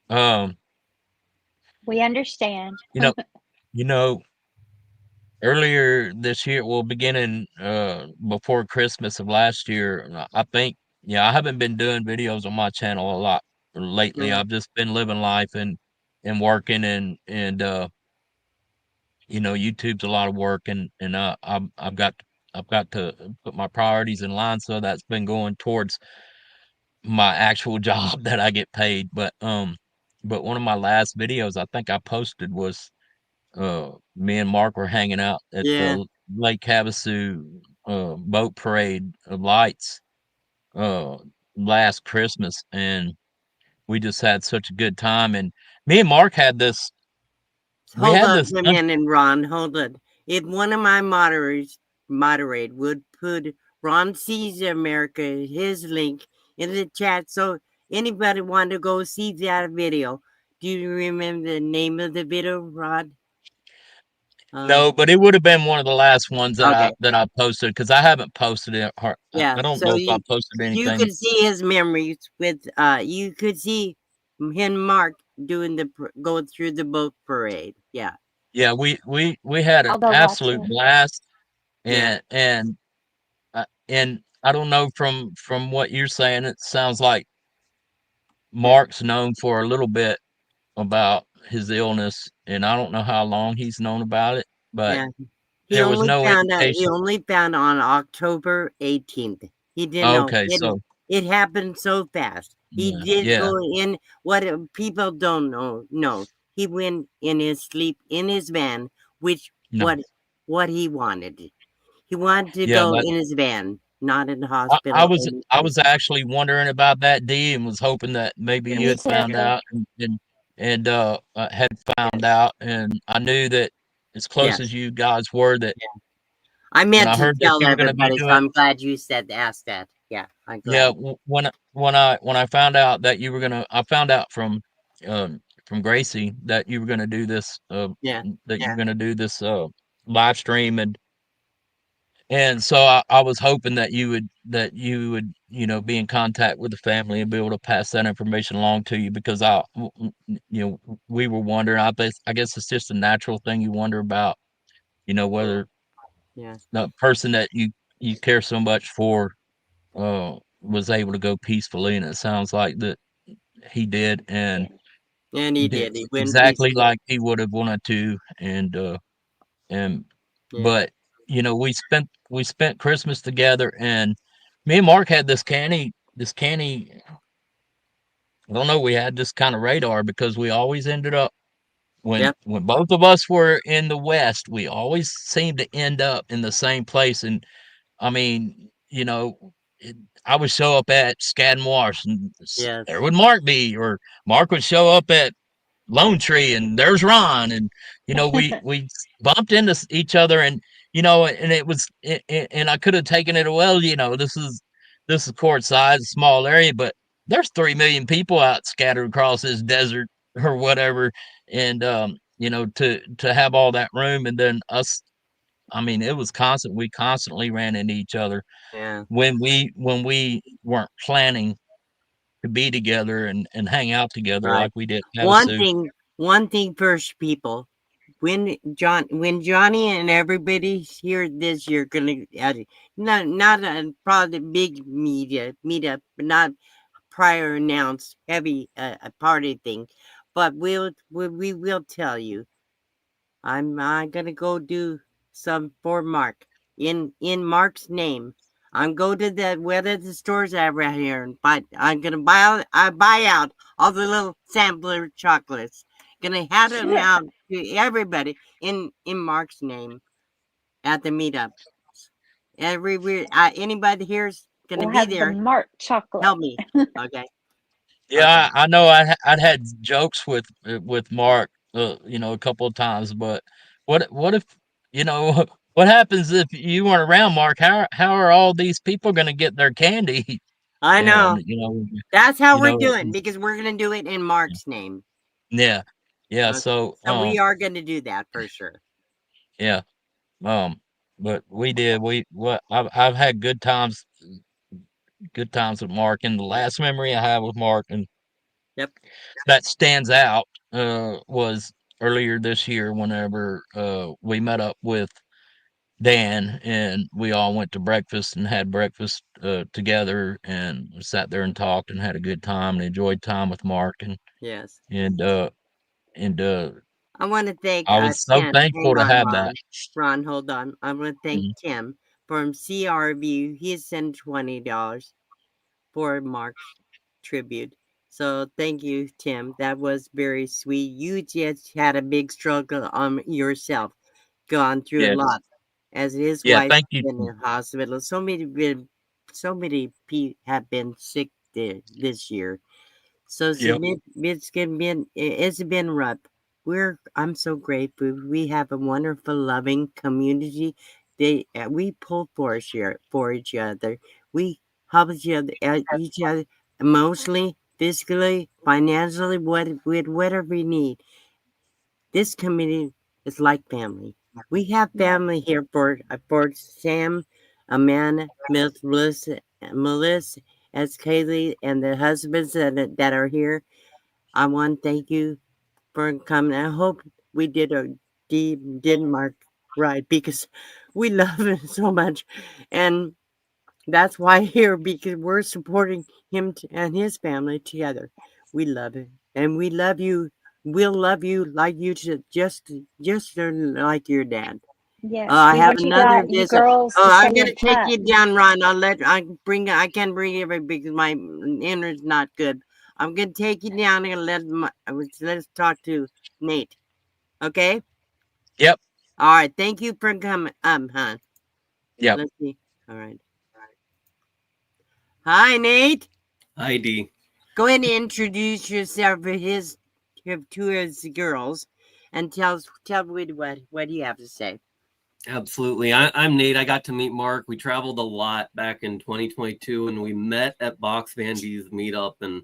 I: um,
G: We understand.
I: you know, earlier this year, well, beginning before Christmas of last year, I think, yeah, I haven't been doing videos on my channel a lot lately.
A: Yeah.
I: I've just been living life and working and YouTube's a lot of work and I've got to put my priorities in line, so that's been going towards my actual job that I get paid. But one of my last videos I think I posted was me and Mark were hanging out at
A: Yeah.
I: the Lake Havasu boat parade of lights uh last Christmas, and we just had such a good time. And me and Mark had this we
A: Hold
I: had
A: on
I: this
A: for a minute, Ron. Hold on. If one of my moderate would put Ron Sees America, his link in the chat, so anybody want to go see that video. Do you remember the name of the video, Rod?
I: no, but it would have been one of the last ones that
A: Okay.
I: I posted, because I haven't posted it.
A: Yeah.
I: I don't
A: So
I: know if I posted
A: you
I: anything.
A: could see his memories with you could see him and Mark doing going through the boat parade. Yeah.
I: Yeah, we had an
G: I'll go watch
I: absolute
G: it.
I: blast,
A: Yeah.
I: and I don't know, from what you're saying, it sounds like Mark's known for a little bit about his illness, and I don't know how long he's known about it, but
A: Yeah. He
I: there was
A: only
I: no
A: found out. He
I: indication.
A: only found on October 18th. He didn't know
I: Okay,
A: it.
I: so
A: It happened so fast. He
I: yeah,
A: did
I: yeah,
A: go in. What people don't know. No, he went in his sleep in his van, which
I: no,
A: what he wanted. He wanted to
I: yeah.
A: go
I: That
A: in his van, not in the
I: I, I
A: hospital.
I: was I was actually wondering about that, D, and was hoping that maybe
A: Yeah,
I: you
G: Me
I: had found
G: too.
I: out and had found
A: yes,
I: out, and I knew that as close as
A: yes.
I: you guys were, that
A: Yeah. I
I: when
A: meant
I: I
A: to
I: heard that
A: tell
I: you were going to be
A: everybody, so
I: doing.
A: I'm glad you asked that. Yeah, I'm
I: Yeah,
A: glad.
I: when I found out that you were gonna, I found out from Gracie that you were gonna do this,
A: Yeah,
I: that you were gonna do this live stream, and so I was hoping that you would be in contact with the family and be able to pass that information along to you because we were wondering. I guess it's just a natural thing you wonder about, whether
A: yeah,
I: the person that you care so much for was able to go peacefully, and it sounds like that he did, and
A: and he
I: did
A: did. He went
I: exactly
A: peacefully.
I: like he would have wanted to, and
A: Yeah.
I: but we spent Christmas together, and me and Mark had this canny. I don't know. We had this kind of radar because we always ended up when
A: Yep.
I: when both of us were in the West, we always seemed to end up in the same place, and I mean, it, I would show up at Skadden Marsh, and there
A: Yes.
I: would Mark be, or Mark would show up at Lone Tree, and there's Ron, and we bumped into each other, and it was, and I could have taken it well, this is courtside, small area, but there's 3 million people out scattered across this desert or whatever, and to have all that room, and then us. I mean, it was constant. We constantly ran into each other
A: Yeah.
I: when we weren't planning to be together and hang out together
A: Right.
I: like we did at
A: One
I: Havasu.
A: thing. One thing first, people. When Johnny and everybody's here this year, gonna not a probably big meetup, but not prior announced heavy a party thing, but we will tell you. I'm gonna go do some for Mark in Mark's name. I'm go to the whether the stores around here and buy. I'm gonna buy out all the little sampler chocolates. Gonna hand them out to everybody in Mark's name at the meetup. Everywhere, anybody here's gonna
G: We'll
A: be
G: have the
A: there.
G: Mark chocolate.
A: Help me. Okay. Okay.
I: Yeah, I know I'd had jokes with Mark, a couple of times, but what if, what happens if you weren't around, Mark? How are all these people gonna get their candy?
A: I
I: And
A: know. That's how
I: you
A: we're
I: know,
A: doing because we're gonna do it in Mark's name.
I: yeah, yeah.
A: Okay.
I: So,
A: So we are gonna do that for sure.
I: yeah, but we did. I've had good times with Mark, and the last memory I have with Mark, and
A: Yep.
I: that stands out, was earlier this year whenever we met up with Dan, and we all went to breakfast and had breakfast together, and sat there and talked and had a good time and enjoyed time with Mark,
A: Yes.
I: and uh and
A: I want to thank
I: I was so
A: Tim.
I: thankful
A: Hang
I: to
A: on,
I: have that.
A: Ron. Ron, hold on. I want to thank
I: Mhm.
A: Tim from CRV. He sent $20 for Mark's tribute. So thank you, Tim. That was very sweet. You just had a big struggle on yourself, gone through a
I: Yeah,
A: lot, as his
I: yeah.
A: wife
I: Thank you.
A: been in the hospital. So many have been sick this year. So
I: Yep.
A: it's been rough. I'm so grateful. We have a wonderful, loving community. We pull for each other. We help each other emotionally, physically, financially, with whatever we need. This community is like family. We have
G: Yeah.
A: family here for Sam, Amanda, Melissa, as Kaylee, and the husbands that are here. I want to thank you for coming. I hope we did Mark right because we love him so much, and that's why here because we're supporting him and his family together. We love him, and we love you. We'll love you like you just like your dad.
G: Yes,
A: I
G: do
A: have
G: what you
A: another
G: got, you
A: visit.
G: girls,
A: Oh,
G: to
A: I'm
G: stay
A: gonna
G: in
A: take
G: touch.
A: you down, Ron. I can't bring everybody because my internet's not good. I'm gonna take you down and let's talk to Nate. Okay?
I: Yep.
A: All right. Thank you for coming. Huh?
I: Yep.
A: Let's see. All right. Hi, Nate.
J: Hi, Dee.
A: Go ahead and introduce yourself to his girls, and tell what you have to say.
J: Absolutely. I'm Nate. I got to meet Mark. We traveled a lot back in 2022, and we met at Box Van D's meetup. And,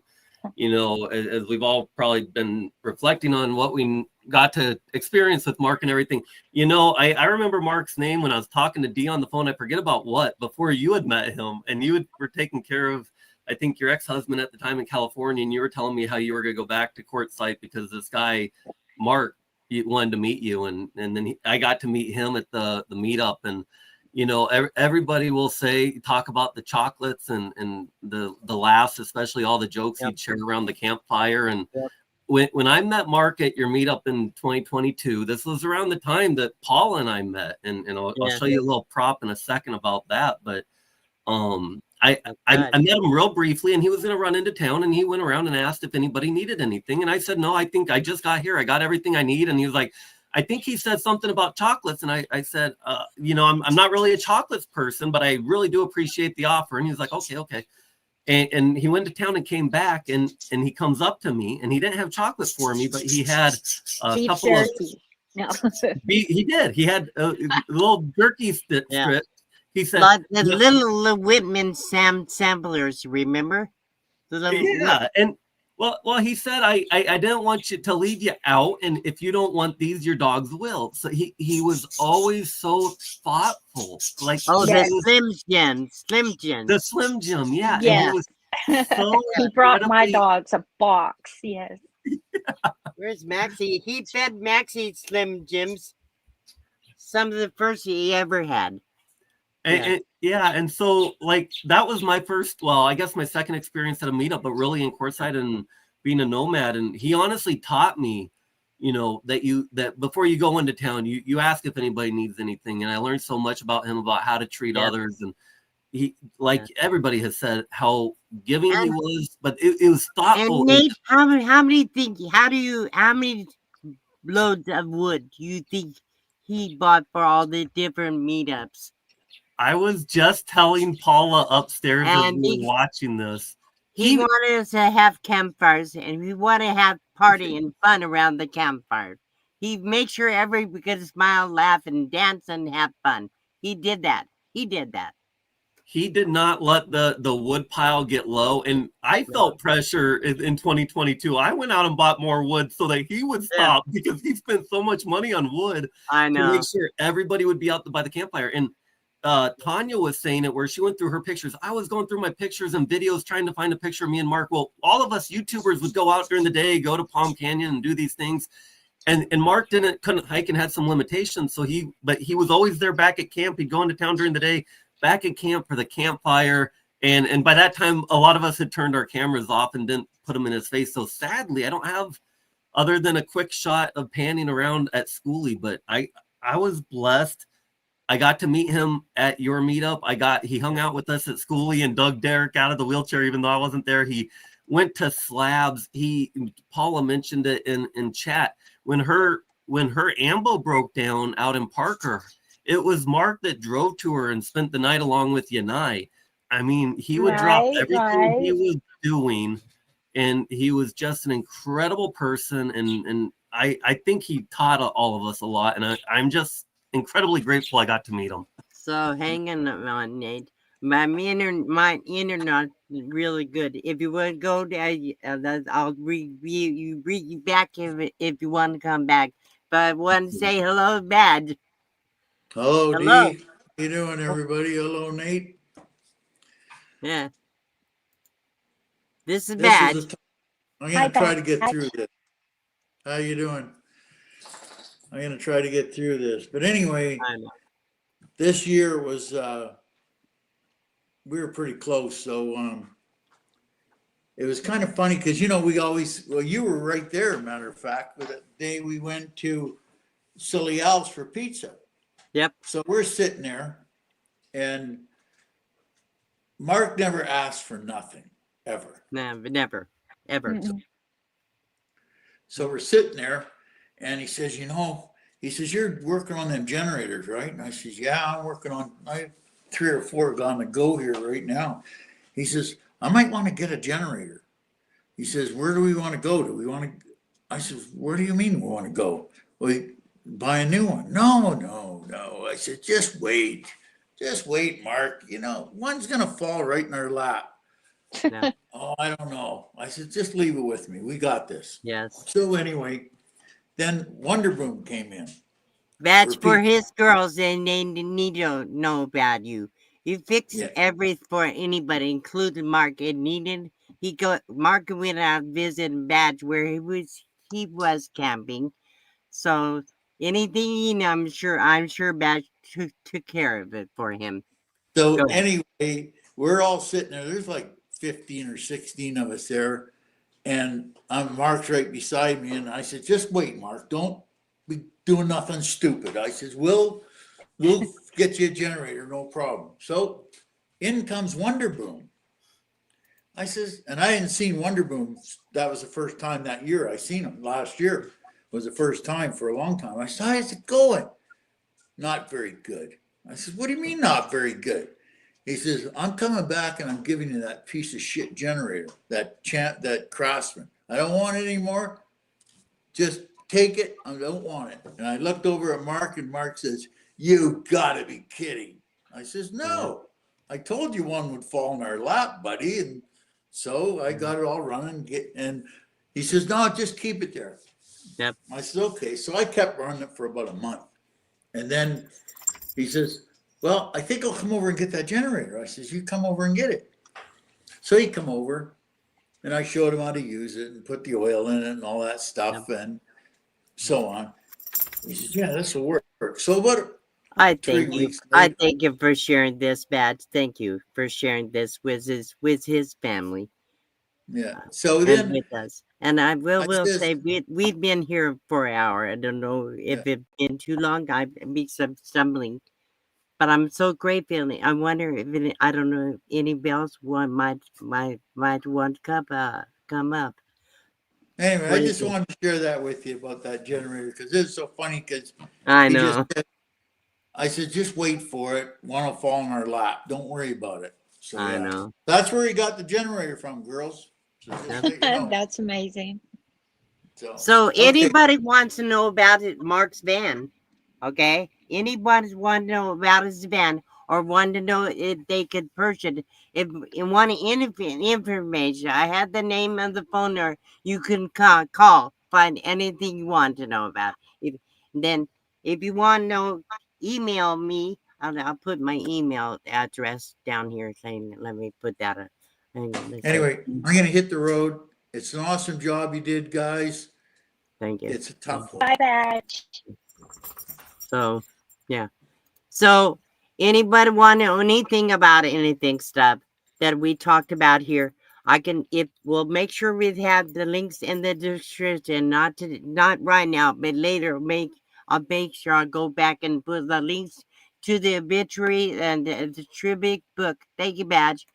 J: you know, as we've all probably been reflecting on what we got to experience with Mark and everything, you know, I remember Mark's name when I was talking to Dee on the phone. I forget about what, before you had met him, and you were taking care of, I think, your ex-husband at the time in California, and you were telling me how you were going to go back to Quartzsite because this guy, Mark, he wanted to meet you, and then I got to meet him at the meetup. And you know, everybody will talk about the chocolates and the laughs, especially all the jokes
A: Yep.
J: he'd share around the campfire. And
A: Yep.
J: when I met Mark at your meetup in 2022, this was around the time that Paul and I met, and I'll show you a little prop in a second about that. But I met him real briefly, and he was going to run into town, and he went around and asked if anybody needed anything. And I said, no, I think I just got here. I got everything I need. And he was like, I think he said something about chocolates. And I said, you know, I'm not really a chocolates person, but I really do appreciate the offer. And he was like, okay. And he went to town and came back, and he comes up to me, and he didn't have chocolate for me, but he had a
G: Beef
J: couple
G: jerky. No.
J: he did. He had a little jerky strip.
A: Yeah.
J: He said,
A: like the little Whitman samplers, remember?
J: Yeah, and well, he said, I didn't want you to leave you out, and if you don't want these, your dogs will. So he was always so thoughtful. Like,
A: Oh,
G: Yes.
A: the Slim Jim.
J: the Slim Jim, yeah. And
G: Yes.
J: he was so
G: He brought my
J: incredibly-
G: dogs a box. Yes.
A: Where's Maxie? He fed Maxie Slim Jims. Some of the first he ever had.
J: And so like that was my first, well, I guess my second experience at a meetup, but really in Quartzsite and being a nomad. And he honestly taught me, you know, that before you go into town, you ask if anybody needs anything. And I learned so much about him, about how to treat others. And he, like everybody has said, how giving he was, but it was thoughtful.
A: And Nate, how many loads of wood do you think he bought for all the different meetups?
J: I was just telling Paula upstairs as
A: And
J: we were watching this.
A: He wanted us to have campfires, and we want to have party and fun around the campfire. He made sure everybody could smile, laugh, and dance and have fun. He did that. He did
J: not let the wood pile get low, and I felt pressure in 2022. I went out and bought more wood so that he would stop because he spent so much money on wood.
A: I know.
J: To make sure everybody would be out by the campfire. And Tanya was saying it where she went through her pictures. I was going through my pictures and videos trying to find a picture of me and Mark. Well, all of us YouTubers would go out during the day, go to Palm Canyon and do these things. And Mark couldn't hike and had some limitations. So he was always there back at camp. He'd go into town during the day, back at camp for the campfire. And by that time, a lot of us had turned our cameras off and didn't put them in his face. So sadly, I don't have other than a quick shot of panning around at Schoolie, but I was blessed. I got to meet him at your meetup. He hung out with us at Schoolie and dug Derek out of the wheelchair, even though I wasn't there. He went to Slabs. Paula mentioned it in chat. When her ambo broke down out in Parker, it was Mark that drove to her and spent the night along with Yanai. I mean, he would drop everything he was doing, and he was just an incredible person. And I think he taught all of us a lot. And I'm just incredibly grateful I got to meet him.
A: So hanging on, Nate. My internet really good. If you want to go there, I'll read you back if you want to come back. But I want to say hello, Bad.
D: Hello,
A: Hello.
D: Dee. How you doing, everybody? Hello, Nate.
A: Yeah. This is
D: This
A: Bad.
D: is I'm going to try to get through this. How you doing? I'm going to try to get through this. But anyway, this year was, we were pretty close. So it was kind of funny because, you know, you were right there, matter of fact, but the day we went to Silly Al's for pizza.
A: Yep.
D: So we're sitting there, and Mark never asked for nothing, ever.
A: Never, ever.
D: So we're sitting there, and he says, he says, you're working on them generators, right? And I says, yeah, I'm working on, I have 3 or 4 on the go here right now. He says, I might want to get a generator. He says, where do we want to go? Do we want to, I says, where do you mean we want to go? We buy a new one. No. I said, just wait, Mark. One's going to fall right in our lap.
A: Yeah.
D: Oh, I don't know. I said, just leave it with me. We got this.
A: Yes.
D: So anyway, then Wonder Boom came in.
A: That's for his girls, and they need to know about you. You fix everything for anybody, including Mark. It needed. Mark went out visiting Badge where he was camping. So anything I'm sure Badge took care of it for him.
D: So anyway, we're all sitting there. There's like 15 or 16 of us there. And Mark's right beside me. And I said, just wait, Mark. Don't be doing nothing stupid. I says, we'll get you a generator, no problem. So in comes Wonder Boom. I says, and I hadn't seen Wonder Boom. That was the first time that year I seen him. Last year was the first time for a long time. I said, how's it going? Not very good. I said, what do you mean not very good? He says, I'm coming back and I'm giving you that piece of shit generator, that Craftsman. I don't want it anymore. Just take it. I don't want it. And I looked over at Mark, and Mark says, you gotta be kidding. I says, no. I told you one would fall in our lap, buddy. And so I got it all running. And he says, no, just keep it there.
A: Yep.
D: I said, okay. So I kept running it for about a month. And then he says, well, I think I'll come over and get that generator. I says, you come over and get it. So he come over, and I showed him how to use it and put the oil in it and all that stuff and so on. He says, yeah, this will work. So what?
A: I thank you. I thank you for sharing this, Badge. Thank you for sharing this with his family.
D: Yeah. So then
A: with us. And I will say we've been here for an hour. I don't know if it's been too long. I've been stumbling, but I'm so grateful. I wonder if I don't know if anybody else might want to come up.
D: Anyway, I just wanted to share that with you about that generator because it's so funny because
A: I know.
D: I said, just wait for it. One will fall in our lap. Don't worry about it. So
A: I know.
D: That's where he got the generator from, girls. So
G: That's amazing.
A: So anybody wants to know about Mark's van, okay? Anybody want to know about his van or want to know if they could purchase it, if you want information, I have the name of the phone number. You can call, find anything you want to know about. If you want to know, email me. I'll put my email address down here saying, let me put that up.
D: Anyway, I'm going to hit the road. It's an awesome job you did, guys.
A: Thank you.
D: It's a tough one.
G: Bye, Badge.
A: So, yeah. So, anybody want to know anything about anything stuff that we talked about here? We'll make sure we have the links in the description, not right now, but later. I'll make sure I'll go back and put the links to the obituary and the tribute book. Thank you, Badge.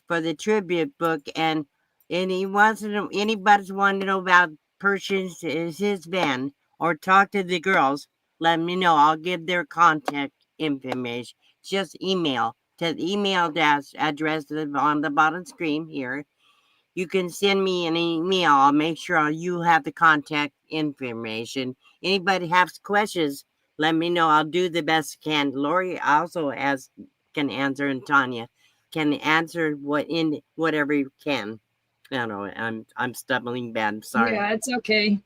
A: For the tribute book, and he wants to know, anybody's wanting to know about purchasing his van or talk to the girls, let me know. I'll give their contact information. Just email to the email address on the bottom screen here. You can send me an email. I'll make sure you have the contact information. Anybody has questions, let me know. I'll do the best I can. Lori also can answer, and Tanya can answer whatever you can. I don't know. I'm stumbling bad. I'm sorry.
B: Yeah, it's okay.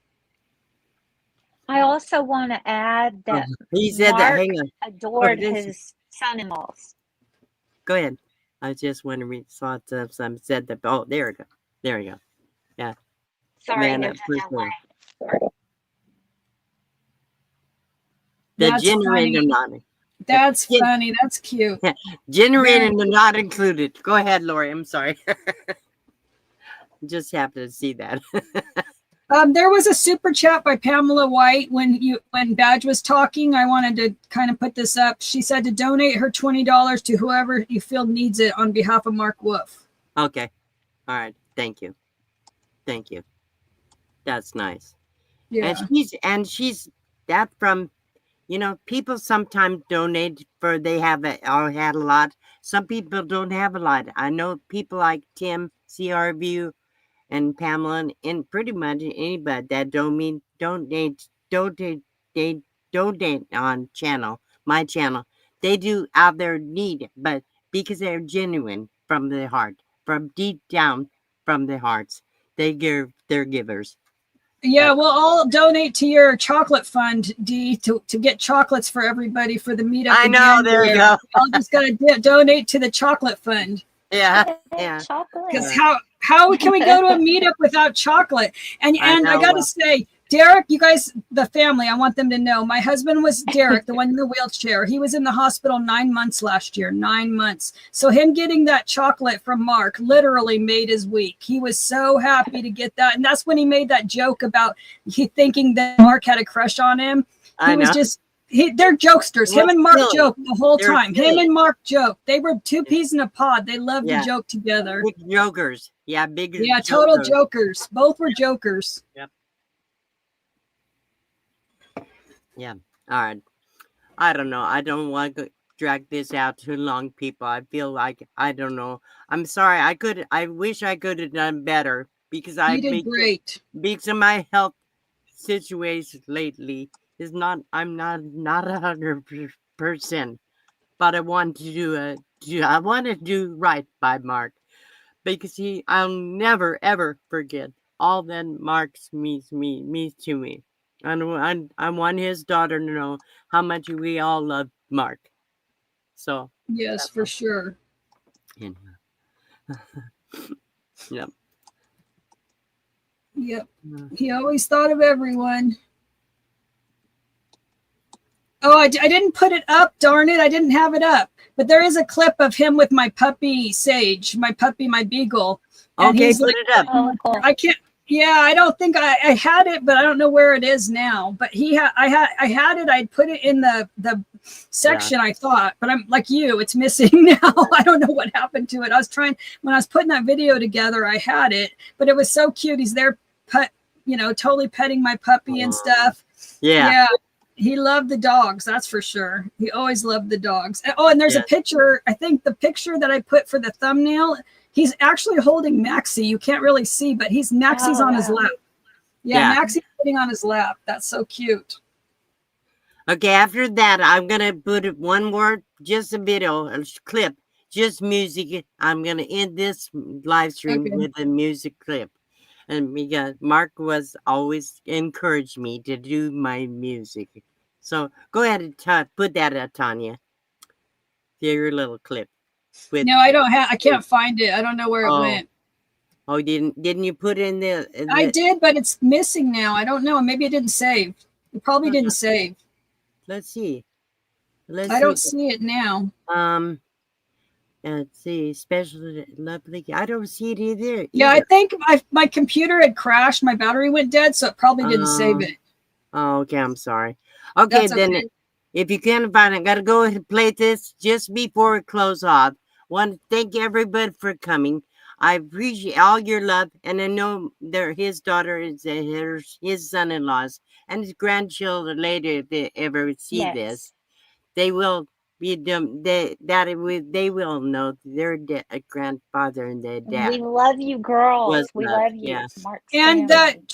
G: I also want to add that
A: he said
G: Mark
A: that. Hang on.
G: adored his son-in-laws.
A: Go ahead. I just want to read thoughts of some said that. Oh, there we go. There we go. Yeah.
G: Sorry, there's a delay.
A: The generator not.
B: That's funny. That's cute.
A: Generator not included. Go ahead, Lori. I'm sorry. Just happened to see that.
B: There was a super chat by Pamela White when Badge was talking. I wanted to kind of put this up. She said to donate her $20 to whoever you feel needs it on behalf of Mark Wolf.
A: Okay. All right. Thank you. Thank you. That's nice.
B: Yeah.
A: And she's that from, people sometimes donate for they have or had a lot. Some people don't have a lot. I know people like Tim, CRView, and Pamela, and pretty much anybody that they donate on my channel. They do out their need, but because they're genuine from the heart, from deep down from their hearts, they're givers.
B: Yeah, we'll all donate to your chocolate fund, Dee, to get chocolates for everybody for the meetup.
A: I know, there you go.
B: I'll just gotta donate to the chocolate fund.
A: Yeah.
G: Chocolate.
B: Because how can we go to a meetup without chocolate? And I gotta say, Derek, you guys, the family, I want them to know my husband was Derek, the one in the wheelchair. He was in the hospital 9 months last year, 9 months. So him getting that chocolate from Mark literally made his week. He was so happy to get that. And that's when he made that joke about he thinking that Mark had a crush on him. He was just, they're jokesters. Him and Mark joke the whole time. Him and Mark joke. They were two peas in a pod. They loved to joke together.
A: Big jokers. Yeah, big.
B: Yeah, total jokers. Both were jokers.
A: Yep. Yeah. All right. I don't know. I don't want to drag this out too long, people. I feel like I don't know. I'm sorry. I wish I could have done better because
B: You did great.
A: Because of my health situation lately is not. I'm not 100%. But I want to I want to do right by Mark because I'll never ever forget all that Mark means to me. And I want his daughter to know how much we all love Mark. So
B: yes, for sure.
A: Yep.
B: Yep. He always thought of everyone. Oh, I didn't put it up. Darn it. I didn't have it up. But there is a clip of him with my puppy, Sage, my beagle. And
A: okay, put it up.
G: Oh, cool.
B: I can't. Yeah, I don't think I had it, but I don't know where it is now. But I had it. I'd put it in the section, I thought, but I'm like you, it's missing now. I don't know what happened to it. When I was putting that video together, I had it, but it was so cute. He's there, totally petting my puppy and stuff.
A: Yeah.
B: He loved the dogs, that's for sure. He always loved the dogs. Oh, and there's a picture. I think the picture that I put for the thumbnail, he's actually holding Maxie. You can't really see, but Maxie's on his lap. Yeah, Maxie's sitting on his lap. That's so cute.
A: Okay, after that, I'm going to put one more, just a video, a clip, just music. I'm going to end this live stream with a music clip. And because Mark was always encouraged me to do my music. So go ahead and put that at Tanya. Your little clip.
B: No, I don't have. I can't find it. I don't know where it went.
A: Oh, didn't you put it in the?
B: I did, but it's missing now. I don't know. Maybe it didn't save. It probably didn't save.
A: Let's see.
B: I don't see it now.
A: Let's see. Special lovely. I don't see it either.
B: Yeah, I think my computer had crashed. My battery went dead, so it probably didn't save it.
A: Oh, okay. I'm sorry. Okay, then if you can't find it, I gotta go ahead and play this just before we close off. Want to thank everybody for coming. I appreciate all your love, and I know his daughter is his son-in-laws and his grandchildren later, if they ever see this, they will be them. They will know their grandfather and their dad.
G: We love you, girls. We love you.
A: Yeah.
B: And that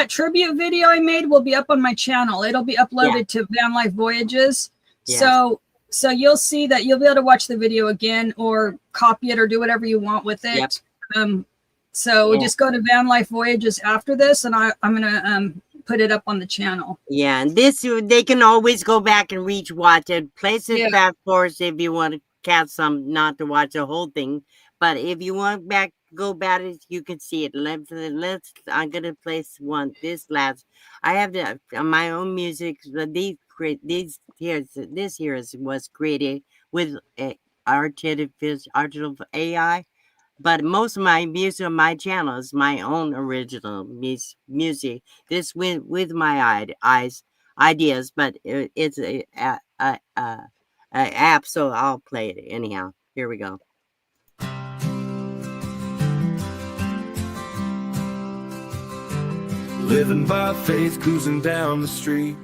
B: tribute video I made will be up on my channel. It'll be uploaded to Van Life Voyages. Yes. So you'll see that you'll be able to watch the video again or copy it or do whatever you want with it. Yep. So just go to Van Life Voyages after this, and I'm gonna put it up on the channel.
A: Yeah, and they can always go back and watch it. Place it back for us if you want to catch some, not to watch the whole thing. But if you want go back, you can see it. I'm gonna place this last. I have my own music. This here was created with artificial AI. but most of my music on my channel is my own original music. This with my ideas, but it's a app, so I'll play it anyhow. Here we go.
K: Living by faith, cruising down the street.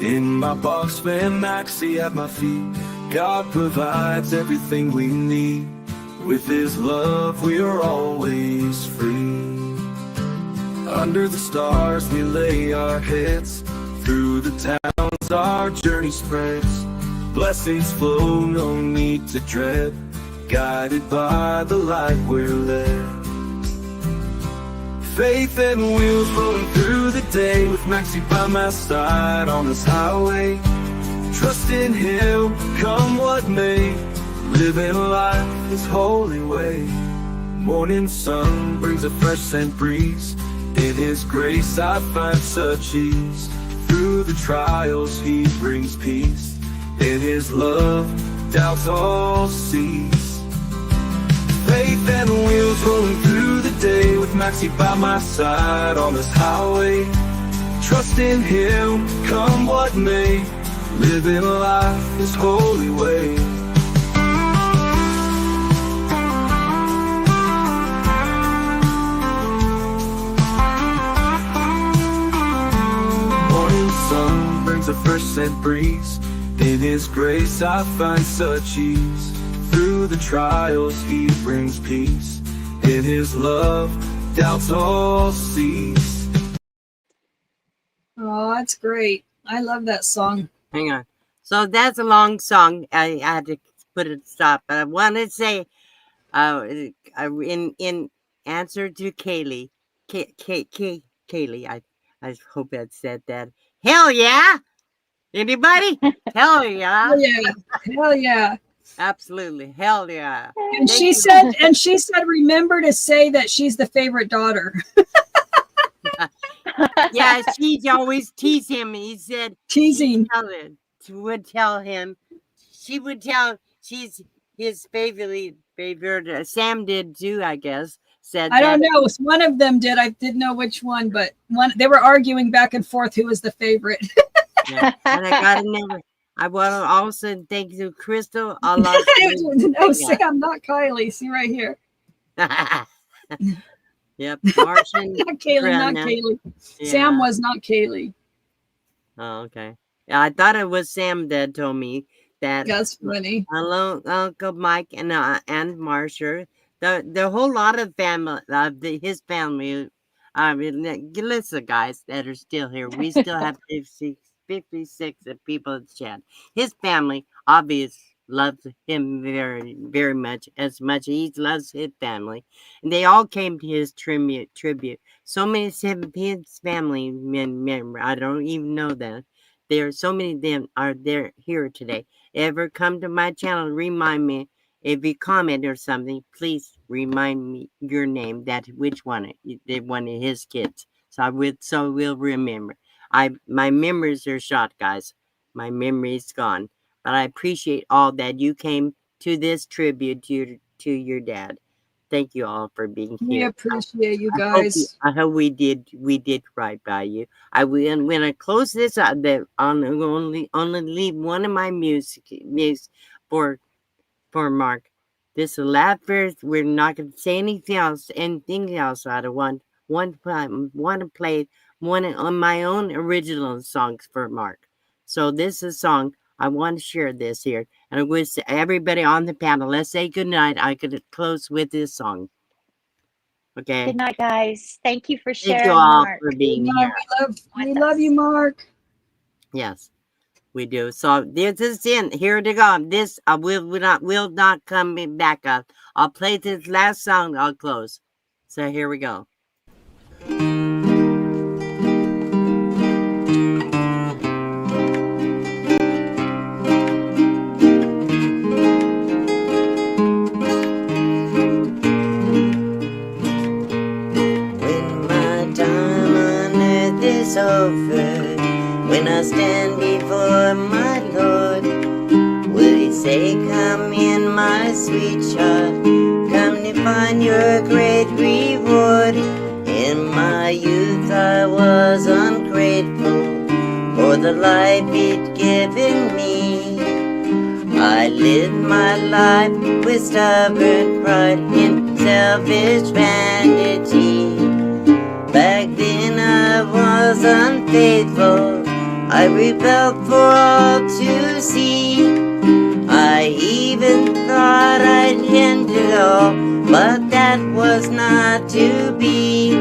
K: In my box van, maxi at my feet. God provides everything we need. With His love, we are always free. Under the stars, we lay our heads. Through the towns, our journey spreads. Blessings flow, no need to dread. Guided by the light, we're led. Faith and wheels rolling through the day, with Maxie by my side on this highway. Trust in Him, come what may. Living life His holy way. Morning sun brings a fresh scent breeze. In His grace I find such ease. Through the trials He brings peace. In His love doubts all cease. Faith and wheels rolling through the day, with Maxie by my side on this highway. Trust in Him, come what may. Living life His holy way. Morning sun brings a fresh scent breeze. In His grace I find such ease. Through the trials He brings peace. In His love doubts all cease.
B: Oh, that's great. I love that song.
A: Hang on. So that's a long song. I had to put it stop, but I want to say, in answer to Kaylee, Kaylee, I hope I said that. Hell yeah! Anybody? Hell yeah!
B: Hell yeah! Hell yeah!
A: Absolutely, hell yeah!
B: And she said, remember to say that she's the favorite daughter.
A: Yeah, she'd always tease him. He said,
B: teasing.
A: Would tell him, she would tell she's his favorite. Sam did too, I guess. Said
B: I don't know. One of them did. I didn't know which one, but they were arguing back and forth who was the favorite.
A: Yeah. And I gotta remember. I want to also thank you, Crystal. Allah.
B: No, Sam, not Kylie. See right here.
A: Yep, Martian.
B: Not Kaylee, not Kaylee. Yeah. Sam was not Kaylee.
A: Oh, okay. I thought it was Sam that told me that.
B: That's funny.
A: Hello, Uncle Mike and Marsha. The whole lot of family, his family. I mean, listen, guys that are still here. We still have 56 people in the chat. His family obviously loves him very, very much as he loves his family. And they all came to his tribute. So many of his family members, I don't even know that. There are so many of them are there here today. Ever come to my channel, remind me. If you comment or something, please remind me your name, that which one of his kids. So we'll remember. My memories are shot, guys. My memory's gone. But I appreciate all that you came to this tribute to your dad. Thank you all for being here.
B: We appreciate you guys.
A: I hope we did right by you. When I close this out, I'm only leave one of my music for Mark. This is the last verse. We're not going to say anything else. I don't want to play one of my own original songs for Mark. So this is a song. I want to share this here. And I wish everybody on the panel, let's say good night. I could close with this song. Okay.
G: Good night, guys. Thank you for sharing.
A: Thank you all
G: Mark.
A: for being here.
B: We love you, Mark.
A: Yes, we do. So this is it. Here to go. This will not come back up. I'll play this last song. I'll close. So here we go. Over when I stand before my Lord, will He say, come in, my sweet child, come to find your great reward. In my youth I was ungrateful for the life he'd given me. I lived my life with stubborn pride and selfish vanity. Back then I was unfaithful, I rebelled for all to see. I even thought I'd end it all, but that was not to be.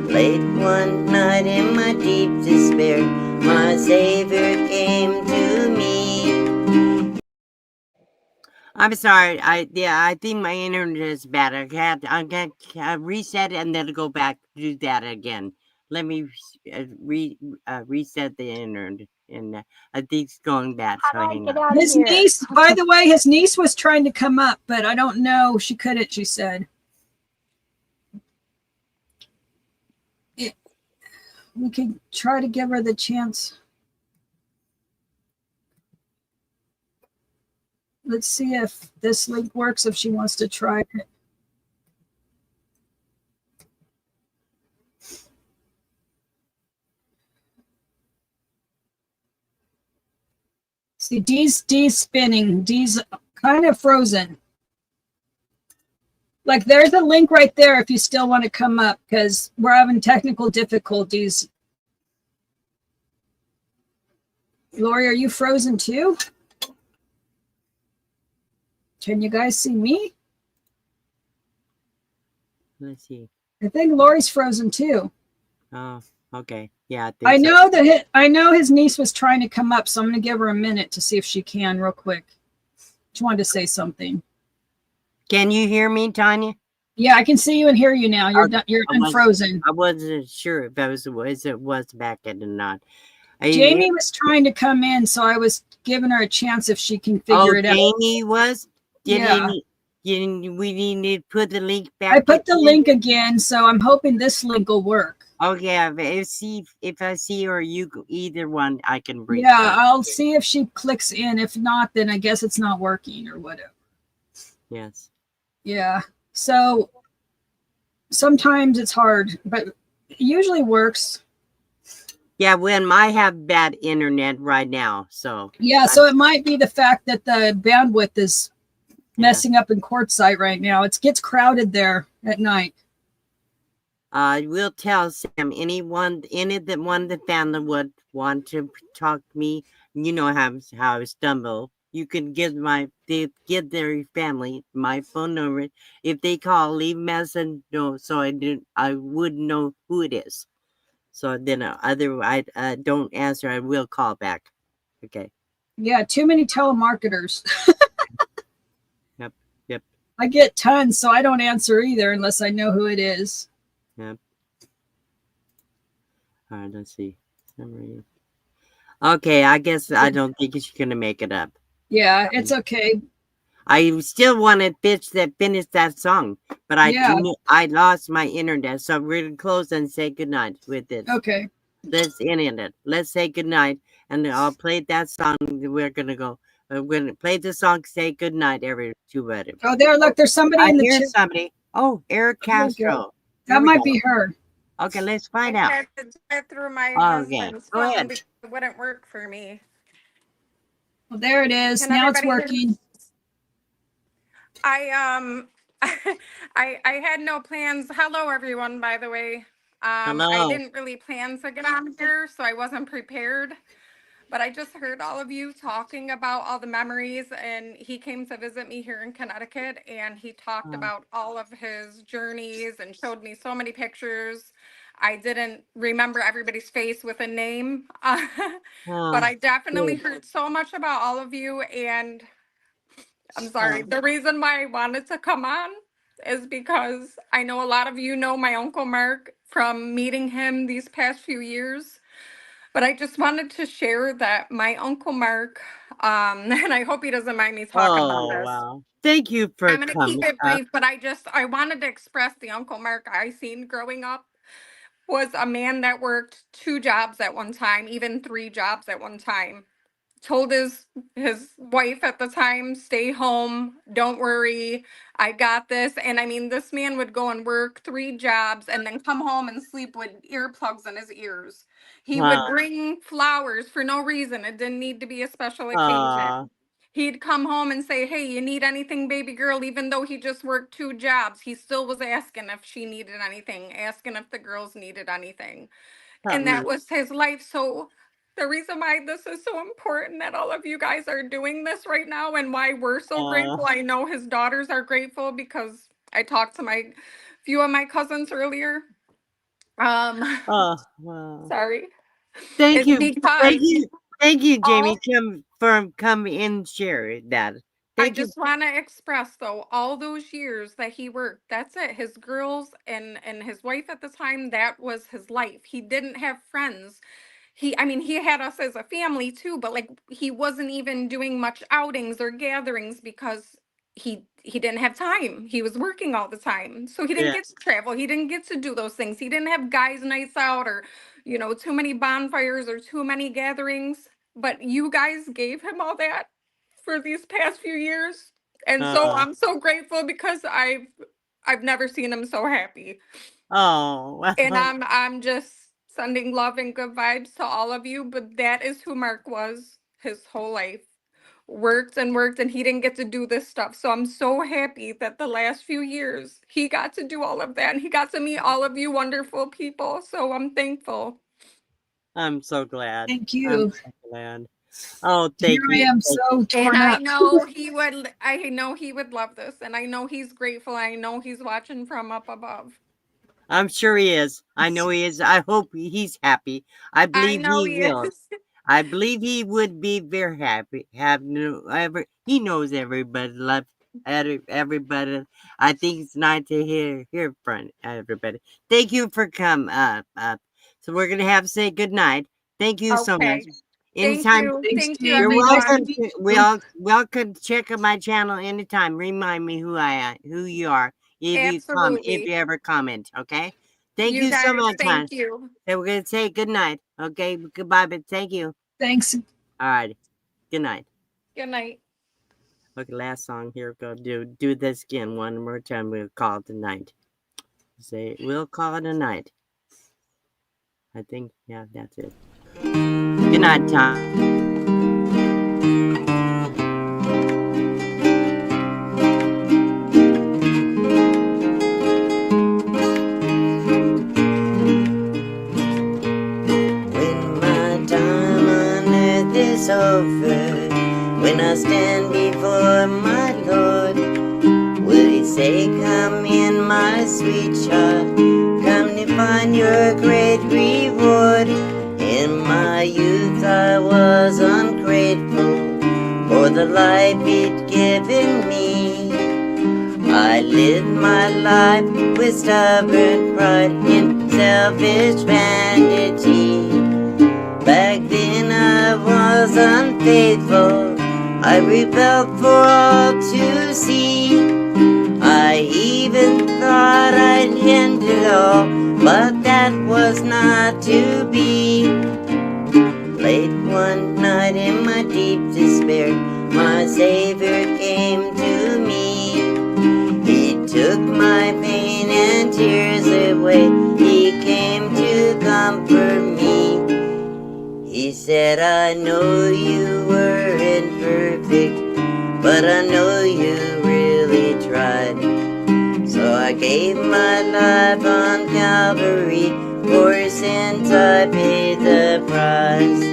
A: Late one night in my deep despair, my Savior came to me. I'm sorry. I think my internet is bad. I got reset and then go back to do that again. Let me reset the internet, and I think it's going bad. So
G: How do I
A: hang
G: get
A: on.
G: out of
B: His
G: here?
B: niece, by the way, his niece was trying to come up, but I don't know. She couldn't, she said. We could try to give her the chance. Let's see if this link works, if she wants to try it. See, D's spinning. D's kind of frozen. Like, there's a link right there if you still want to come up, because we're having technical difficulties. Lori, are you frozen too? Can you guys see me?
A: Let's see.
B: I think Lori's frozen too.
A: Oh, okay. Yeah,
B: I
A: so.
B: know that I know his niece was trying to come up, so I'm going to give her a minute to see if she can real quick. She wanted to say something.
A: Can you hear me, Tanya?
B: Yeah, I can see you and hear you now. You're you're unfrozen.
A: I wasn't sure if it was back or not.
B: Jamie was trying to come in, so I was giving her a chance if she can figure it out.
A: Jamie was?
B: Yeah.
A: We need to put the link back.
B: I put the link again, so I'm hoping this link will work.
A: Okay, if I see or you either one, I can bring.
B: Yeah, I'll see if she clicks in. If not, then I guess it's not working or whatever.
A: Yes.
B: Yeah. So sometimes it's hard, but it usually works.
A: Yeah, when I have bad internet right now, so.
B: Yeah, so it might be the fact that the bandwidth is messing up in Quartzsite right now. It gets crowded there at night.
A: We'll tell Sam, any one of the family would want to talk to me. You know how I stumble. You can give their family my phone number. If they call, leave a message, so I would know who it is. So then otherwise, don't answer. I will call back. Okay.
B: Yeah, too many telemarketers.
A: Yep.
B: I get tons, so I don't answer either unless I know who it is.
A: Yep. All right, let's see. Okay, I guess I don't think she's gonna make it up.
B: Yeah, it's okay.
A: I still want to finish that song, but I lost my internet, so we're gonna close and say goodnight with it.
B: Okay.
A: Let's end it. Let's say goodnight, and I'll play that song. We're gonna go. We're gonna play the song. Say goodnight, everybody.
B: Oh, there! Look, there's somebody in the chat.
A: Somebody. Oh, Eric Castro.
B: That might be her.
A: Okay, let's find out.
L: I had to drive through my husband's
A: go ahead.
L: phone because it wouldn't work for me.
B: Well, there it is.
L: Can
B: now it's
L: everybody hear me?
B: working.
L: I had no plans. Hello, everyone. By the way,
A: Hello.
L: I didn't really plan to get on here, so I wasn't prepared. But I just heard all of you talking about all the memories, and he came to visit me here in Connecticut, and he talked about all of his journeys and showed me so many pictures. I didn't remember everybody's face with a name, but I definitely heard so much about all of you, and I'm sorry. The reason why I wanted to come on is because I know a lot of you know my Uncle Mark from meeting him these past few years. But I just wanted to share that my Uncle Mark, and I hope he doesn't mind me talking about this.
A: Wow. Thank you for
L: I'm going to keep it brief, but I wanted to express the Uncle Mark I seen growing up was a man that worked 2 jobs at one time, even 3 jobs at one time. told his wife at the time, stay home, don't worry, I got this. And I mean, this man would go and work 3 jobs and then come home and sleep with earplugs in his ears. He would
A: Wow.
L: bring flowers for no reason. It didn't need to be a special
A: Aw.
L: occasion. He'd come home and say, hey, you need anything, baby girl? Even though he just worked 2 jobs, he still was asking if she needed anything, asking if the girls needed anything. And that was his life. So the reason why this is so important that all of you guys are doing this right now and why we're so grateful. I know his daughters are grateful because I talked to my few of my cousins earlier.
A: Oh, wow.
L: Sorry.
A: Thank
L: It's
A: you. Thank
L: because
A: you. Thank you, Jamie,
L: all
A: come and share that.
L: I
A: Thank you.
L: just want to express though, all those years that he worked, that's it. His girls and his wife at the time, that was his life. He didn't have friends. I mean, he had us as a family too, but like he wasn't even doing much outings or gatherings because he didn't have time. He was working all the time. So he didn't get
A: Yes.
L: to travel. He didn't get to do those things. He didn't have guys nights out or, too many bonfires or too many gatherings. But you guys gave him all that for these past few years. And so
A: Uh,
L: I'm so grateful because I've never seen him so happy.
A: oh,
L: And
A: wow.
L: I'm just sending love and good vibes to all of you, but that is who Mark was his whole life. Worked and worked and he didn't get to do this stuff. So I'm so happy that the last few years he got to do all of that and he got to meet all of you wonderful people. So I'm thankful.
A: I'm so glad.
B: Thank
A: I'm
B: you.
A: so glad. Oh,
B: Here
A: thank
B: I
A: you.
B: am
A: Thank you.
B: so
L: And
B: torn up.
L: I know he would love this and I know he's grateful. I know he's watching from up above.
A: I'm sure he is. I know he is. I hope he's happy. I
L: I
A: believe
L: know
A: he
L: he
A: will.
L: is.
A: I believe he would be very happy. He knows everybody loves everybody. I think it's nice to hear from everybody. Thank you for come up. So we're gonna have to say good night. Thank you so much.
L: Okay. Thank
A: Anytime
L: you.
B: Thanks,
L: Thank you,
A: you're
B: Jamie. Nice to
A: welcome.
L: everyone.
B: meet
A: We
B: you.
A: all welcome to check out my channel anytime. Remind me who I am, who you are. If
L: Absolutely.
A: you ever comment, okay? Thank
L: You
A: you so
L: guys,
A: much, hon.
L: thank you.
A: So we're gonna say good night. Okay, goodbye, but thank you.
B: Thanks.
A: All right. Good night.
L: Good night.
A: Okay, last song here. Go do this again one more time. We'll call it a night. Say we'll call it a night. I think that's it. Good night, Tom.
H: When my time on earth is over, when I stand before my Lord, will he say, come in, my sweet child, come to find your great reward? In my youth I was ungrateful for the life he'd given me. I lived my life with stubborn pride and selfish vanity. Back then I was unfaithful, I rebelled for all to see. I even thought I'd end it all, but that was not to be. Late one night in my deep despair, my Savior came to me. He took my pain and tears away, he came to comfort me. He said, I know you weren't perfect, but I know you really tried. So I gave my life on Calvary, for sins I paid the price.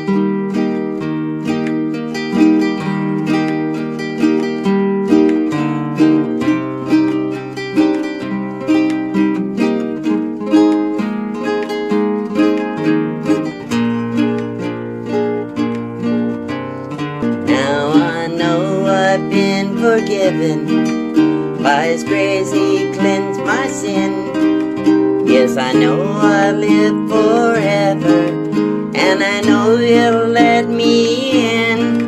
H: Now I know I've been forgiven, by his grace he cleansed my sin. Yes, I know I live forever, and I know he'll let me in.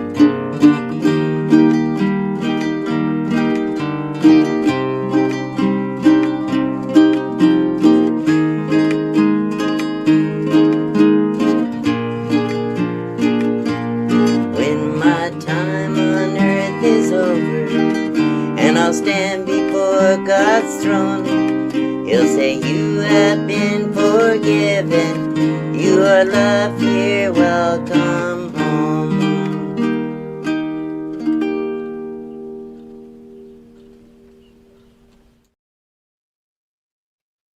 H: When
A: given. Your love here welcome